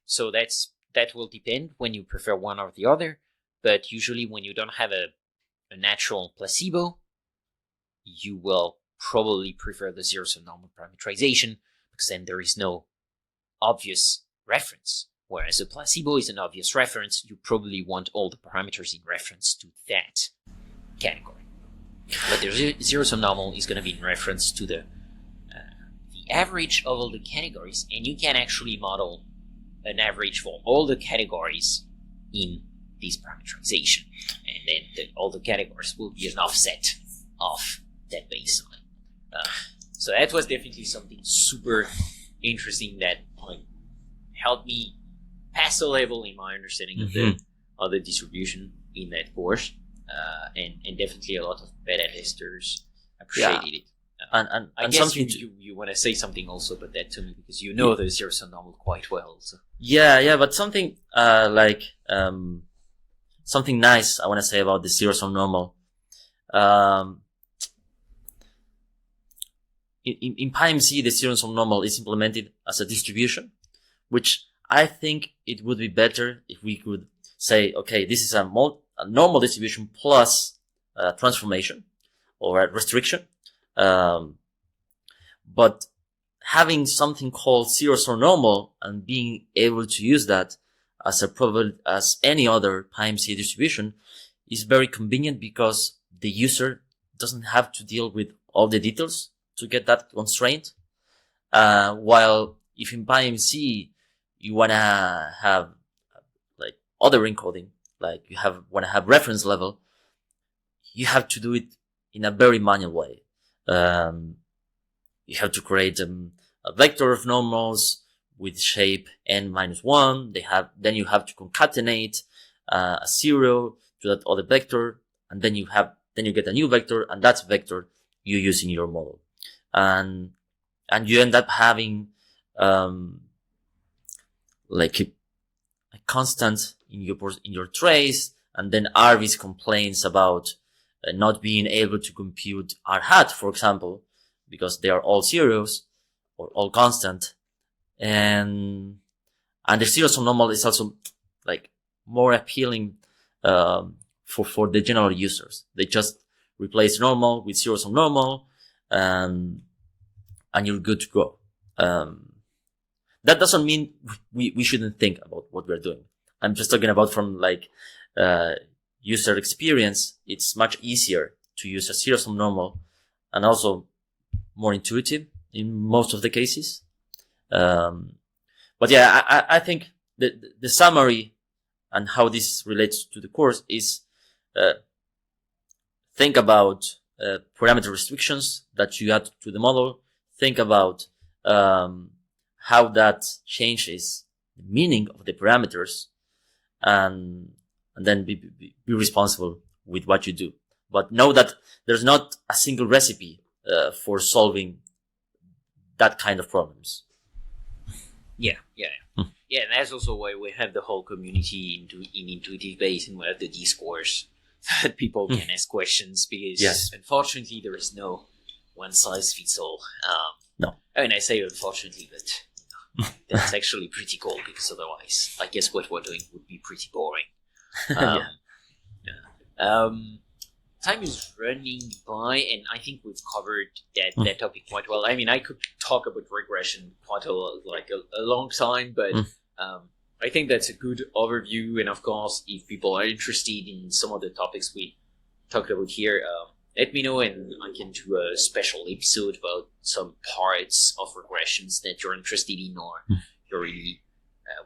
So that will depend when you prefer one or the other, but usually when you don't have a natural placebo, you will probably prefer the zero-sum normal parameterization, because then there is no obvious reference. Whereas a placebo is an obvious reference, you probably want all the parameters in reference to that category. But the zero-sum normal is going to be in reference to the average of all the categories, and you can actually model an average for all the categories in this parameterization. And then all the categories will be an offset of that baseline. So that was definitely something super interesting that helped me pass a level in my understanding of the distribution in that course, and definitely a lot of beta testers appreciated it. And I guess something you want to say something also about that to me, because you know the zero-sum normal quite well. So. Yeah, but something something nice I want to say about the zero-sum normal. In PyMC, the zero-sum normal is implemented as a distribution, which I think it would be better if we could say, okay, this is a normal distribution plus transformation or a restriction. But having something called zero-sum normal and being able to use that as any other PyMC distribution is very convenient, because the user doesn't have to deal with all the details to get that constraint. While if in PyMC you wanna have like other encoding, like wanna have reference level, you have to do it in a very manual way. You have to create a vector of normals with shape n-1. Then you have to concatenate a 0 to that other vector, and then you get a new vector, and that's vector you use in your model. And you end up having like a constant in your trace, and then Arvis complains about not being able to compute R hat, for example, because they are all zeros or all constant. And the zero-sum normal is also like more appealing for the general users. They just replace normal with zero-sum normal, and you're good to go. That doesn't mean we shouldn't think about what we're doing. I'm just talking about from like user experience. It's much easier to use a zero-sum normal, and also more intuitive in most of the cases. But yeah, I think the summary and how this relates to the course is think about parameter restrictions that you add to the model. Think about how that changes the meaning of the parameters, and then be responsible with what you do. But know that there's not a single recipe for solving that kind of problems. Yeah. Yeah, and that's also why we have the whole community in Intuitive Bayes, and we have the discourse that people can ask questions, because unfortunately there is no one size fits all. No. I mean, I say unfortunately, but that's actually pretty cool, because otherwise I guess what we're doing would be pretty boring. Time is running by, and I think we've covered that topic quite well. I mean, I could talk about regression quite a long time, but I think that's a good overview. And of course, if people are interested in some of the topics we talked about here, let me know and I can do a special episode about some parts of regressions that you're interested in or you're really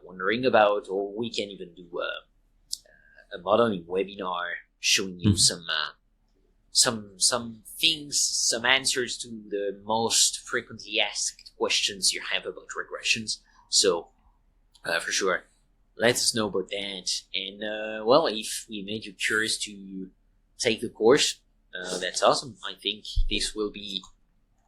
wondering about, or we can even do a modeling webinar showing you some things, some answers to the most frequently asked questions you have about regressions. So for sure, let us know about that. And well, if we made you curious to take the course, that's awesome. I think this will be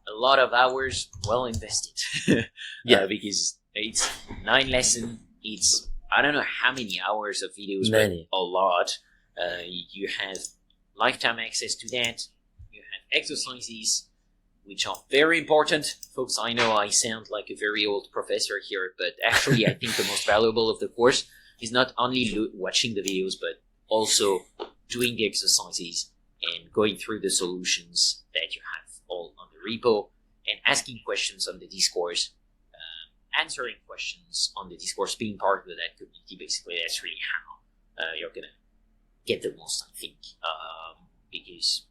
a lot of hours well invested. Because it's 9 lessons. It's, I don't know how many hours of videos, Many. but a lot. You have lifetime access to that. You have exercises, which are very important. Folks, I know I sound like a very old professor here, but actually I think the most valuable of the course is not only watching the videos, but also doing the exercises and going through the solutions that you have all on the repo and asking questions on the discourse, answering questions on the discourse, being part of that community. Basically, that's really how you're gonna get the most, I think. Because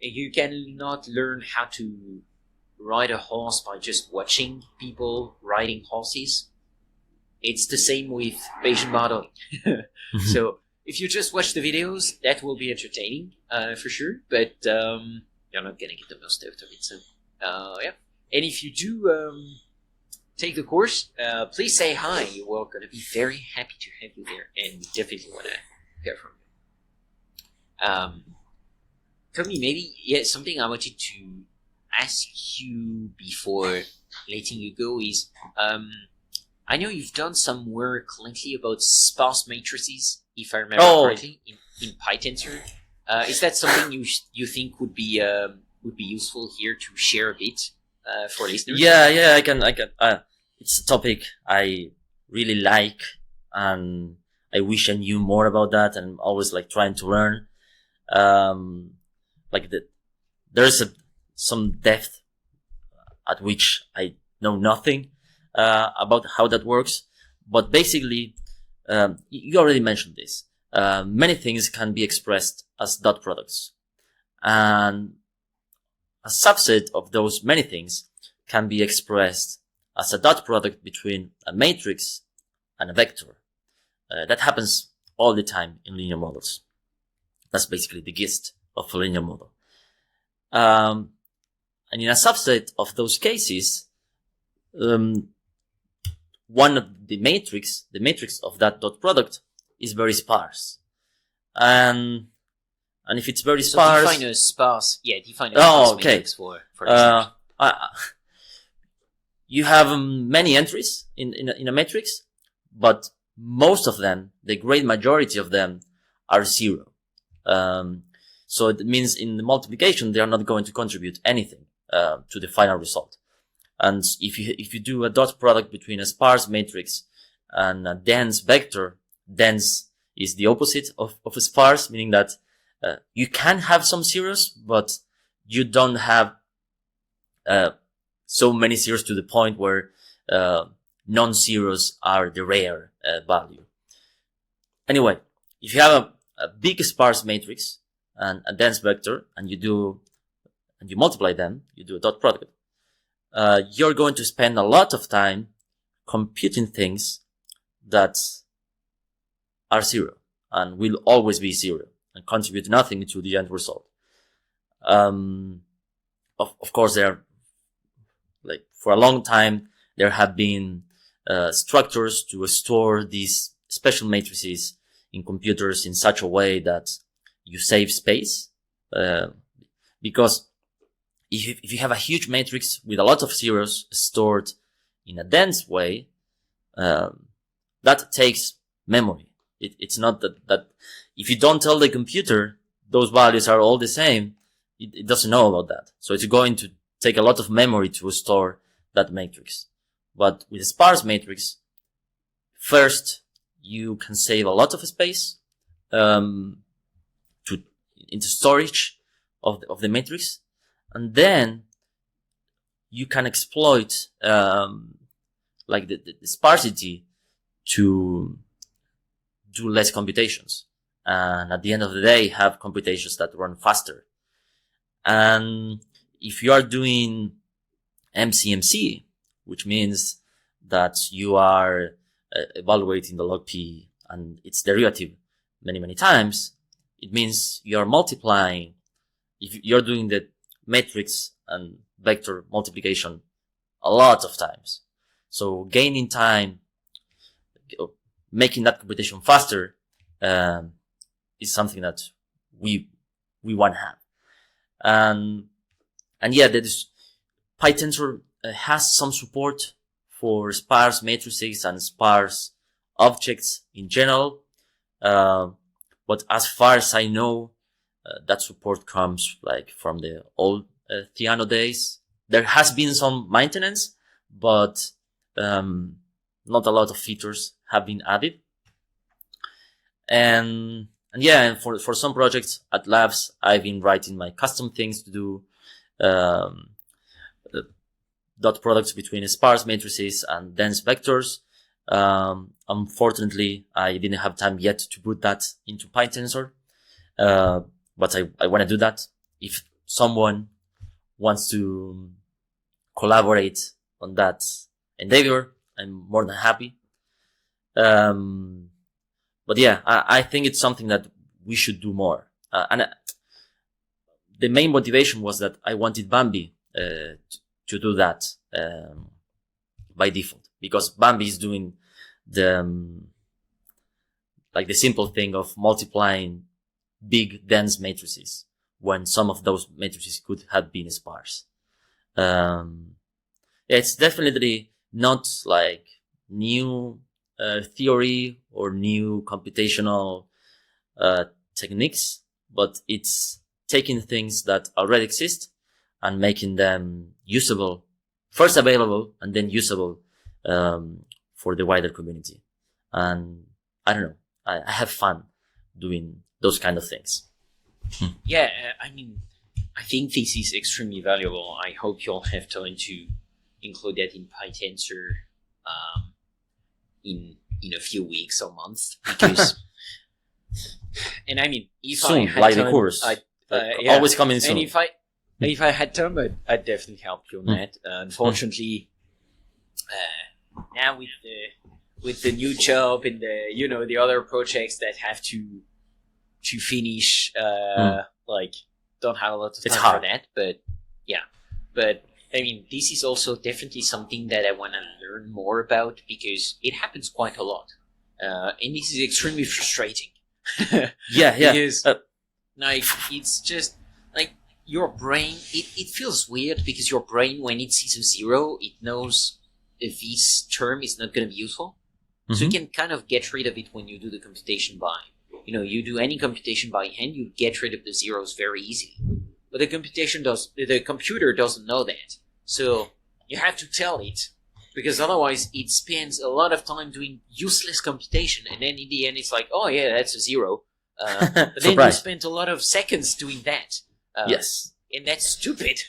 you cannot learn how to ride a horse by just watching people riding horses. It's the same with Bayesian modeling. So if you just watch the videos, that will be entertaining, for sure, but you're not gonna get the most out of it. So, yeah. And if you do take the course, please say hi. We're gonna be very happy to have you there, and we definitely want to hear from you. Tomi, maybe something I wanted to ask you before letting you go is, I know you've done some work lately about sparse matrices, if I remember correctly, in PyTensor. Is that something you think would be useful here to share a bit for listeners? Yeah, I can. It's a topic I really like, and I wish I knew more about that. And I'm always trying to learn. There's some depth at which I know nothing about how that works. But basically, you already mentioned this. Many things can be expressed as dot products, and a subset of those many things can be expressed as a dot product between a matrix and a vector. That happens all the time in linear models. That's basically the gist of a linear model. And in a subset of those cases, one of the matrix of that dot product is very sparse. And if it's very sparse... Define a sparse matrix for listeners. You have many entries in a matrix, but most of them, the great majority of them, are 0. So it means in the multiplication, they are not going to contribute anything to the final result. And if you do a dot product between a sparse matrix and a dense vector, dense is the opposite of a sparse, meaning that you can have some zeros, but you don't have so many zeros to the point where non-zeros are the rare value. Anyway, if you have a big sparse matrix and a dense vector, and you multiply them, you do a dot product, you're going to spend a lot of time computing things that are 0 and will always be 0 and contribute nothing to the end result. Of course, there are, for a long time, there have been structures to store these special matrices in computers in such a way that you save space. Because if you have a huge matrix with a lot of zeros stored in a dense way, that takes memory. It's not that if you don't tell the computer those values are all the same, it doesn't know about that. So it's going to take a lot of memory to store that matrix. But with a sparse matrix, first, you can save a lot of space into storage of the matrix, and then you can exploit like the sparsity to do less computations, and at the end of the day have computations that run faster. And if you are doing MCMC, which means that you are evaluating the log P and its derivative many times, it means you're multiplying. If you're doing the matrix and vector multiplication a lot of times, so gaining time, making that computation faster, is something that we want to have. And yeah, PyTensor has some support for sparse matrices and sparse objects in general. But as far as I know, that support comes like from the old Theano days. There has been some maintenance, but not a lot of features have been added. And yeah, for some projects at labs, I've been writing my custom things to do dot products between sparse matrices and dense vectors. Unfortunately, I didn't have time yet to put that into PyTensor. But I want to do that. If someone wants to collaborate on that endeavor, I'm more than happy. But yeah, I think it's something that we should do more. And the main motivation was that I wanted Bambi to do that by default, because Bambi is doing the simple thing of multiplying big dense matrices when some of those matrices could have been sparse. It's definitely not like new theory or new computational techniques, but it's taking things that already exist and making them usable, first available and then usable for the wider community. And I don't know, I have fun doing those kind of things. Yeah, I mean, I think this is extremely valuable. I hope you'll have time to include that in PyTensor in a few weeks or months, because and I mean, if soon, I had like time, the course, yeah. always coming soon. And if I had time, I'd definitely help you on that. Unfortunately, now with the new job and the other projects that have to finish, like don't have a lot of time for that. But yeah, but I mean, this is also definitely something that I want to learn more about, because it happens quite a lot, and this is extremely frustrating. Yeah. Because like it's just like your brain, it feels weird, because your brain, when it sees a zero, it knows if this term is not going to be useful. Mm-hmm. So you can kind of get rid of it when you do the computation by, you do any computation by hand, you get rid of the zeros very easily. But the computer doesn't know that. So you have to tell it, because otherwise it spends a lot of time doing useless computation, and then in the end it's like, oh yeah, that's a zero. But then you spent a lot of seconds doing that. Yes. And that's stupid.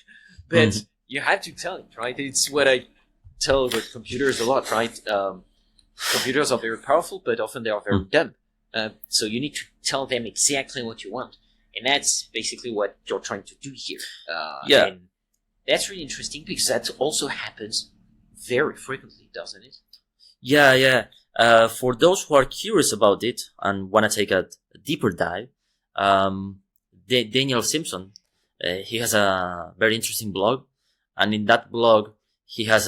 But you have to tell it, right? It's what I tell with computers a lot, right? Computers are very powerful, but often they are very dumb. So you need to tell them exactly what you want. And that's basically what you're trying to do here. Yeah. And that's really interesting, because that also happens very frequently, doesn't it? Yeah. For those who are curious about it and want to take a deeper dive, Daniel Simpson, he has a very interesting blog, and in that blog he has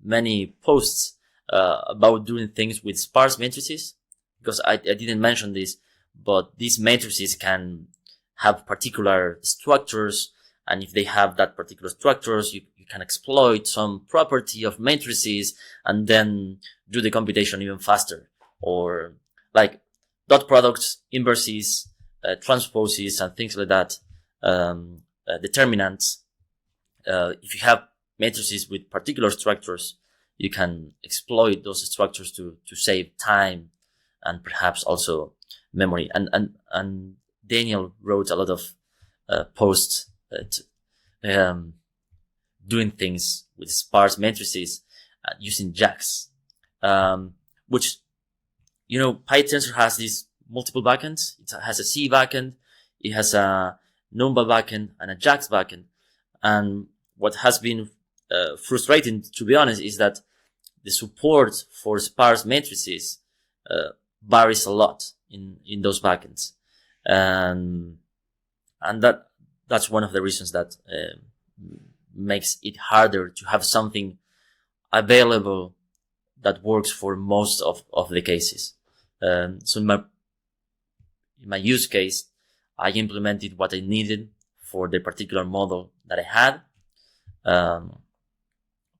many posts about doing things with sparse matrices, because I didn't mention this, but these matrices can have particular structures, and if they have that particular structures, you can exploit some property of matrices and then do the computation even faster, or like dot products, inverses, transposes, and things like that, determinants. If you have matrices with particular structures, you can exploit those structures to save time and perhaps also memory. And Daniel wrote a lot of posts doing things with sparse matrices, using JAX, which, PyTensor has these multiple backends. It has a C backend, it has a NumPy backend, and a JAX backend. And what has been frustrating, to be honest, is that the support for sparse matrices varies a lot in those backends, and that's one of the reasons that makes it harder to have something available that works for most of the cases. So in my use case, I implemented what I needed for the particular model that I had.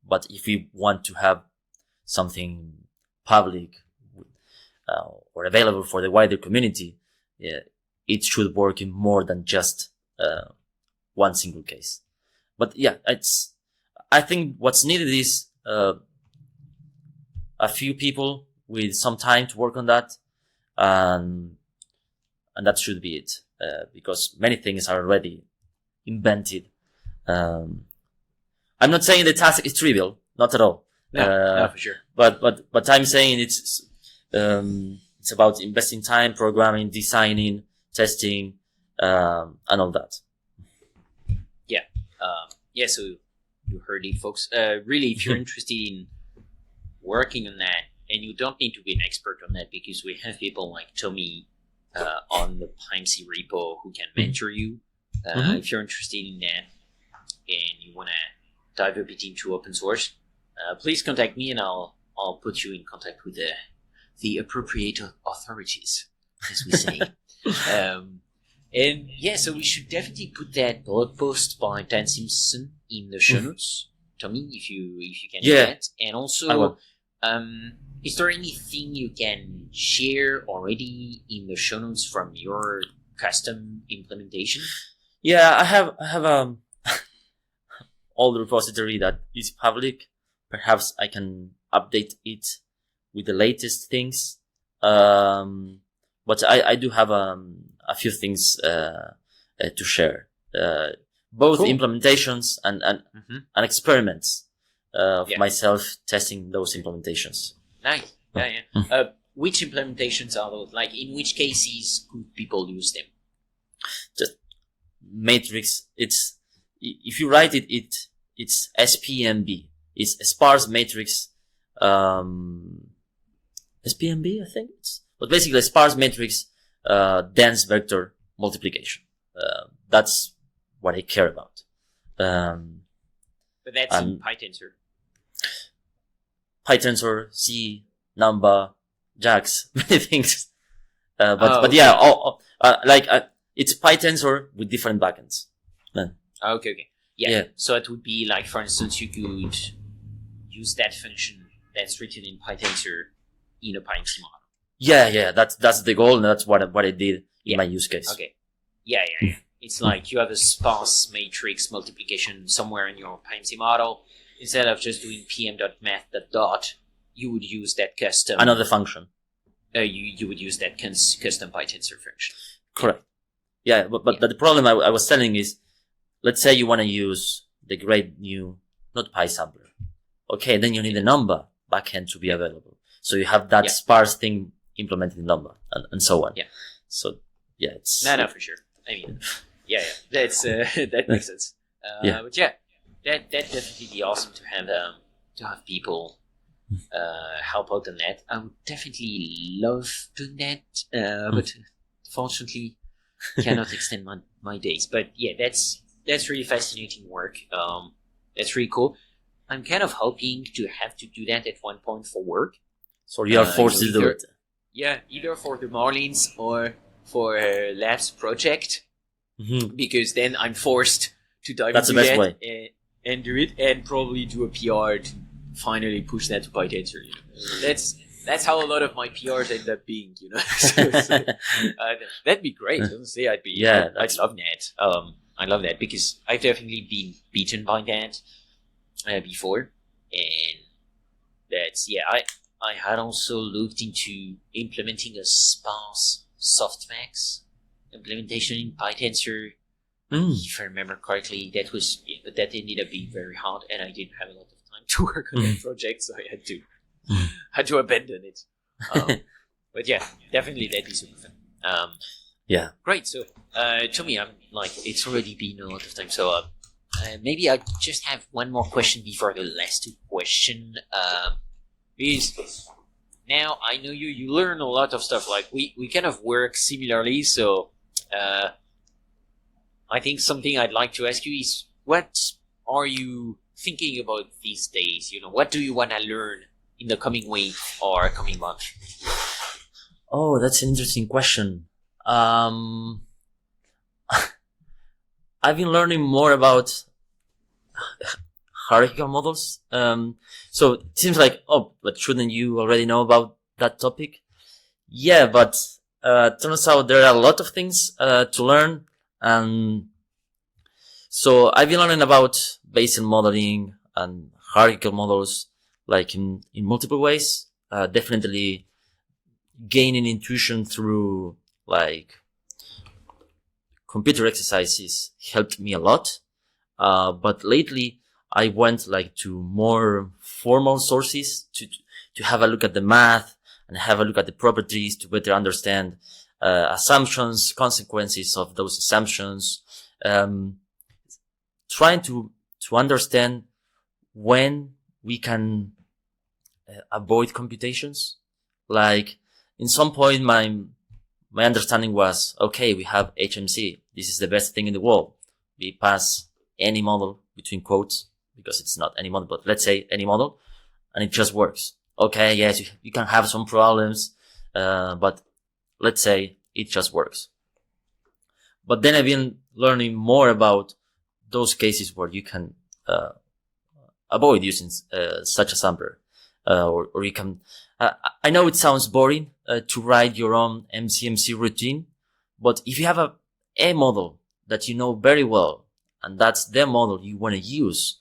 But if you want to have something public or available for the wider community, it should work in more than just one single case. But yeah, I think what's needed is a few people with some time to work on that, and that should be it, because many things are already invented. I'm not saying the task is trivial, not at all. No, for sure. But I'm saying it's about investing time, programming, designing, testing, and all that. Yeah. So you heard it, folks. Really, if you're interested in working on that, and you don't need to be an expert on that, because we have people like Tomi on the PyMC repo who can mentor you. If you're interested in that and you want to dive a bit into open source, please contact me, and I'll put you in contact with the appropriate authorities, as we say. And yeah, so we should definitely put that blog post by Dan Simpson in the show notes, Tomi, if you can do that. And also, is there anything you can share already in the show notes from your custom implementation? Yeah, I have all the repository that is public. Perhaps I can update it with the latest things. But I do have a few things to share. Both cool. Implementations and experiments of myself testing those implementations. Nice. Yeah. Which implementations are those? Like, in which cases could people use them? Just matrix. If you write it's SPMB. It's a sparse matrix. SPMB, I think. But basically, a sparse matrix, dense vector multiplication. That's what I care about. But that's in PyTensor. PyTensor, C, NumPy, JAX, many things. But okay. Yeah, it's PyTensor with different backends. Okay. Yeah. So it would be like, for instance, you could use that function that's written in PyTensor in a PyMC model. Yeah. That's the goal, and that's what I did in my use case. Okay. Yeah. It's like you have a sparse matrix multiplication somewhere in your PyMC model. Instead of just doing pm.math.dot, you would use that custom... Another function. You would use that custom PyTensor function. Correct. Yeah, but the problem I was telling is, let's say you want to use the great new, not PySampler. Okay, then you need a NumPy backend to be available. So you have that sparse thing implemented in NumPy and so on. Yeah. So, yeah, it's... No, for sure. I mean, that's, that makes sense. But yeah, that'd definitely be awesome to have people help out on that. I would definitely love doing that, but fortunately cannot extend my days. But yeah, that's really fascinating work. That's really cool. I'm kind of hoping to have to do that at one point for work. So you are forced to do it. Yeah, either for the Marlins or for a labs project, because then I'm forced to dive into that and do it, and probably do a PR to finally push that to PyTensor. That's how a lot of my PRs end up being, So, that'd be great. Honestly, I'd love that. I love that because I've definitely been beaten by that before, and that's I had also looked into implementing a sparse softmax implementation in PyTensor. If I remember correctly, that ended up being very hard, and I didn't have a lot of time. to work on that project, so I had to abandon it. But yeah, definitely that'd be super fun. Yeah. Great. So, Tomi, I'm it's already been a lot of time, so maybe I just have one more question before the last question. Is now I know you learn a lot of stuff. Like we kind of work similarly, so I think something I'd like to ask you is, what are you thinking about these days? What do you want to learn in the coming week or coming month? Oh, that's an interesting question. I've been learning more about hierarchical models. So it seems like, but shouldn't you already know about that topic? Yeah, but turns out there are a lot of things to learn. And so I've been learning about Bayesian modeling and hierarchical models, like in multiple ways. Definitely gaining intuition through like computer exercises helped me a lot. But lately I went to more formal sources to have a look at the math and have a look at the properties to better understand assumptions, consequences of those assumptions, trying to understand when we can avoid computations. Like in some point my understanding was, okay, we have HMC. This is the best thing in the world. We pass any model between quotes because it's not any model, but let's say any model, and it just works. Okay, yes, you can have some problems, but let's say it just works. But then I've been learning more about those cases where you can avoid using such a sampler, or you can. I know it sounds boring to write your own MCMC routine, but if you have a model that you know very well, and that's the model you want to use,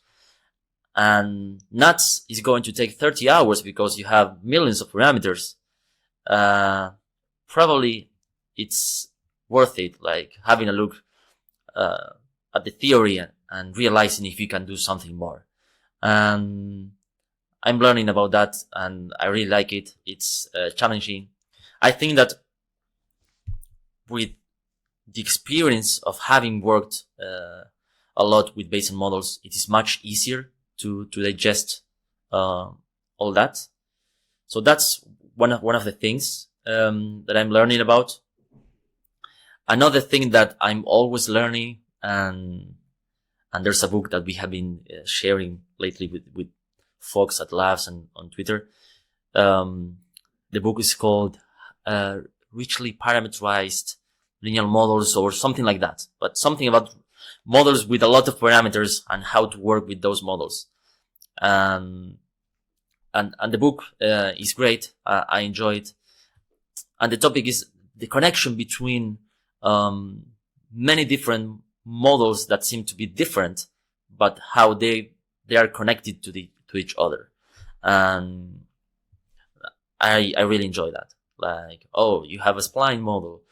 and NUTS is going to take 30 hours because you have millions of parameters, probably it's worth it, like having a look at the theory and realizing if you can do something more. And I'm learning about that, and I really like it. It's challenging. I think that with the experience of having worked a lot with Bayesian models, it is much easier to digest all that. So that's one of the things that I'm learning about. Another thing that I'm always learning, and there's a book that we have been sharing lately with folks at labs and on Twitter. The book is called Richly Parameterized Linear Models or something like that, but something about models with a lot of parameters and how to work with those models. And the book is great. I enjoy it. And the topic is the connection between many different models that seem to be different, but how they are connected to each other. And I really enjoy that. Like, you have a spline model.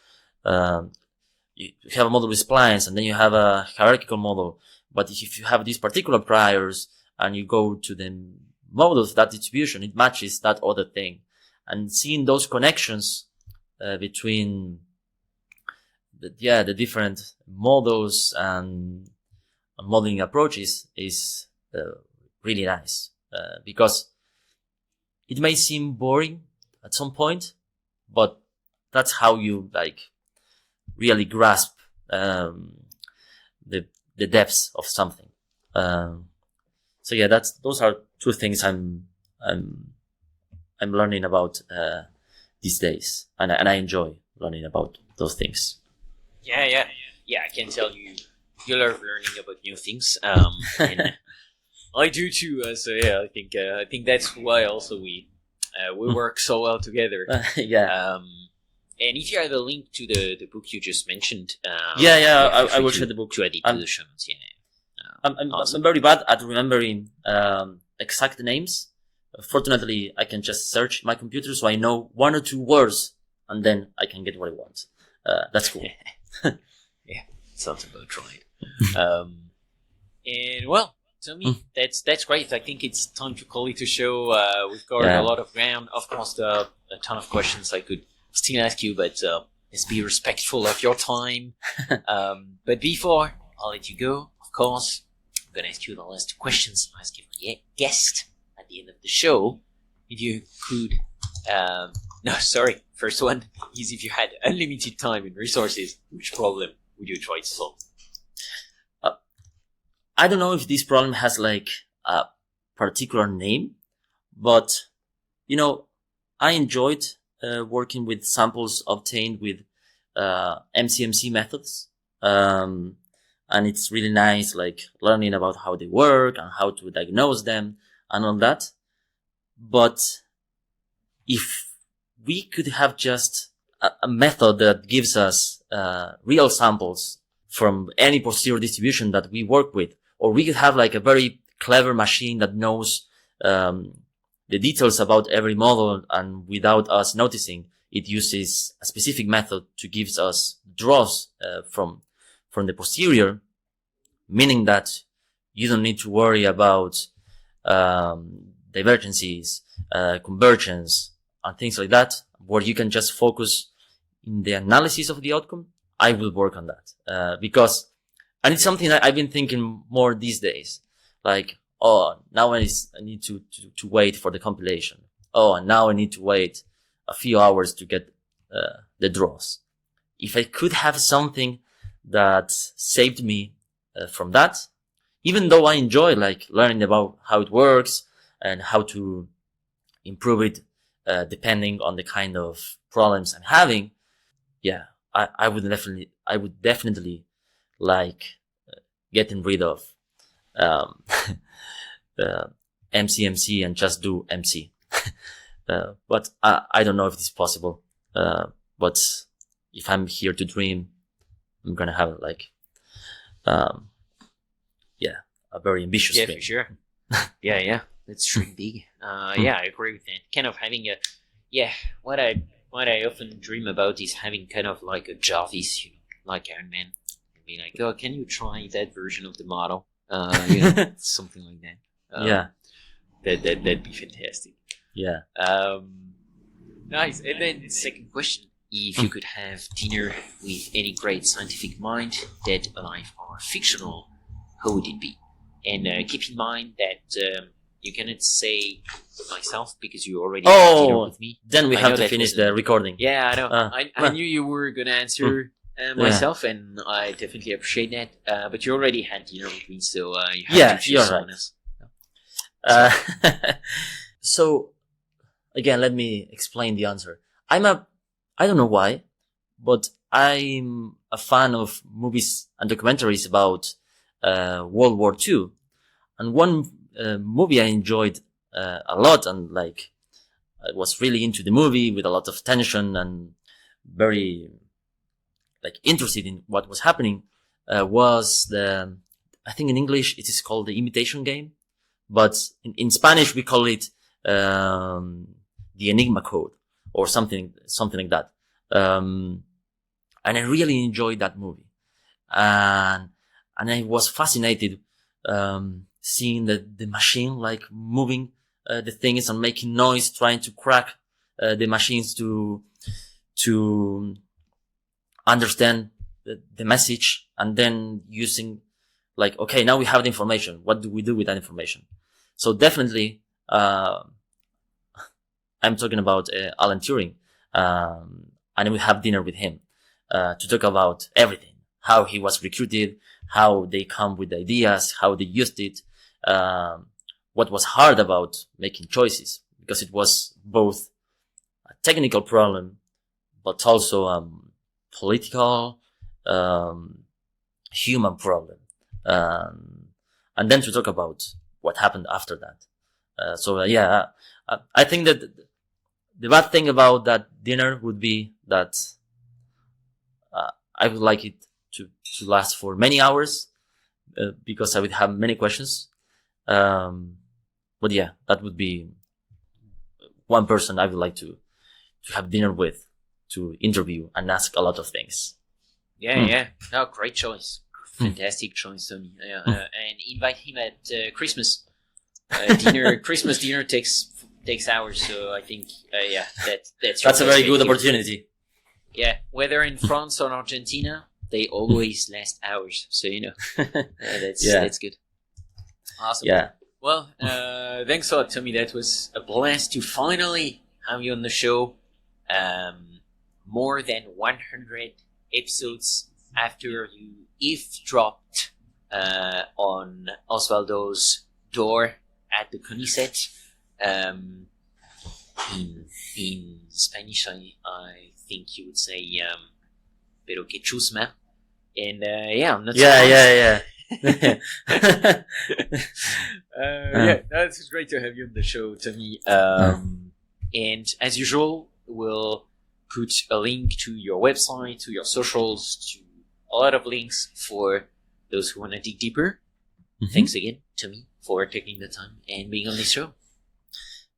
You have a model with splines, and then you have a hierarchical model. But if you have these particular priors and you go to the model of that distribution, it matches that other thing. And seeing those connections between the different models and modeling approaches is really nice, because it may seem boring at some point, but that's how you really grasp the depths of something. So yeah, those are two things I'm learning about these days, and I enjoy learning about those things. Yeah. I can tell you love learning about new things. And I do too. So yeah, I think that's why also we work so well together. Yeah. And if you have a link to the book you just mentioned, I will share the book to add it to the show notes. Yeah. I'm very bad at remembering exact names. Fortunately, I can just search my computer, so I know one or two words, and then I can get what I want. That's cool. Yeah, sounds about right. And well, Tomi, that's great. I think it's time to call it a show. We've covered a lot of ground. Of course, there are a ton of questions I could still ask you, but let's be respectful of your time. But before I'll let you go, of course, I'm going to ask you the last two questions I ask every guest at the end of the show. If you could... First one is if you had unlimited time and resources, which problem would you try to solve? I don't know if this problem has like a particular name, but, I enjoyed working with samples obtained with MCMC methods. And it's really nice, like learning about how they work and how to diagnose them and all that. But if we could have just a method that gives us real samples from any posterior distribution that we work with, or we could have like a very clever machine that knows the details about every model, and without us noticing, it uses a specific method to give us draws from the meaning that you don't need to worry about divergences, convergence, and things like that, where you can just focus in the analysis of the outcome. I will work on that and it's something that I've been thinking more these days. Like, now I need to wait for the compilation. And now I need to wait a few hours to get the draws. If I could have something that saved me from that, even though I enjoy like learning about how it works and how to improve it depending on the kind of problems I'm having, I would definitely like getting rid of MCMC and just do MC. But I don't know if it's possible. But if I'm here to dream, I'm gonna have like a very ambitious dream. dream. For sure. Yeah. Let's dream big. I agree with that. Kind of having what I often dream about is having kind of like a Jarvis, like Iron Man. And be like, can you try that version of the model? Something like that. That'd be fantastic. Yeah. Nice. And then second question: if you could have dinner with any great scientific mind, dead, alive, or fictional, who would it be? And keep in mind that you cannot say myself because you already had dinner with me. Then we have to finish the recording. Yeah, I know. I knew you were gonna answer myself, and I definitely appreciate that. But you already had dinner with me, so you have to choose someone else. So again, let me explain the answer. I don't know why, but I'm a fan of movies and documentaries about World War II. And one movie I enjoyed a lot, and like I was really into the movie with a lot of tension and very like interested in what was happening, was I think in English it is called The Imitation Game, but in Spanish we call it The Enigma Code or something like that. And I really enjoyed that movie, and I was fascinated seeing the machine like moving the things and making noise, trying to crack the machines to understand the message, and then using like, okay, now we have the information. What do we do with that information? So definitely, I'm talking about Alan Turing, and we have dinner with him to talk about everything: how he was recruited, how they come with ideas, how they used it, what was hard about making choices, because it was both a technical problem, but also political, human problem. And then to talk about what happened after that. I think that the bad thing about that dinner would be that I would like it to last for many hours, because I would have many questions. But yeah, that would be one person I would like to have dinner with, to interview and ask a lot of things. Yeah. No, great choice. Fantastic choice, Tomi. And invite him at Christmas dinner. Christmas dinner takes hours, so I think that's a very good opportunity. Yeah, whether in France or Argentina, they always last hours. So that's good. Awesome. Yeah. Well, thanks a lot, Tomi. That was a blast to finally have you on the show. More than 100 episodes after you eavesdropped on Osvaldo's door at the CONICET. In Spanish, I think you would say pero que chusma. And I'm not Yeah. It's great to have you on the show, Tomi. And as usual, we'll put a link to your website, to your socials, to a lot of links for those who want to dig deeper. Mm-hmm. Thanks again, Tomi, for taking the time and being on this show.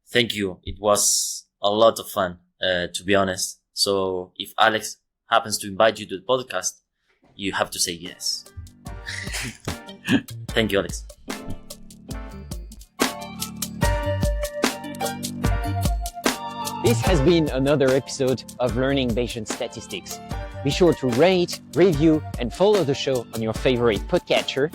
Thank you. It was a lot of fun, to be honest. So if Alex happens to invite you to the podcast, you have to say yes. Thank you, Alex. This has been another episode of Learning Bayesian Statistics. Be sure to rate, review, and follow the show on your favorite podcatcher,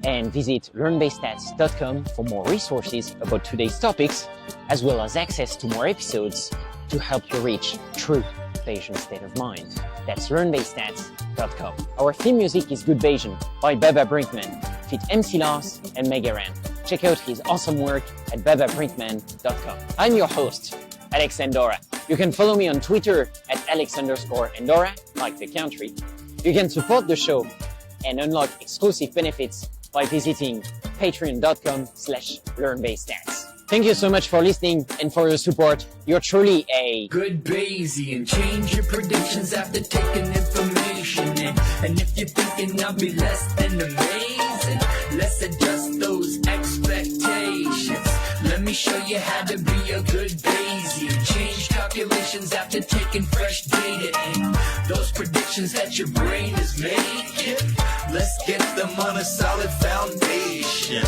and visit learnbayesstats.com for more resources about today's topics, as well as access to more episodes to help you reach true Bayesian state of mind. That's learnbayesstats.com. Our theme music is Good Bayesian by Baba Brinkman, feat. MC Labs and Megaran. Check out his awesome work at bababrinkman.com. I'm your host, Alex Andorra. You can follow me on Twitter at Alex_Andorra, like the country. You can support the show and unlock exclusive benefits by visiting patreon.com/learnbayesstats. Thank you so much for listening and for your support. You're truly a good Bayesian. Change your predictions after taking information in. And if you're thinking I'll be less than amazing, let's adjust those expectations. Let me show you how to be a good Bayesian. Change calculations after taking fresh data in. Those predictions that your brain is making, let's get them on a solid foundation.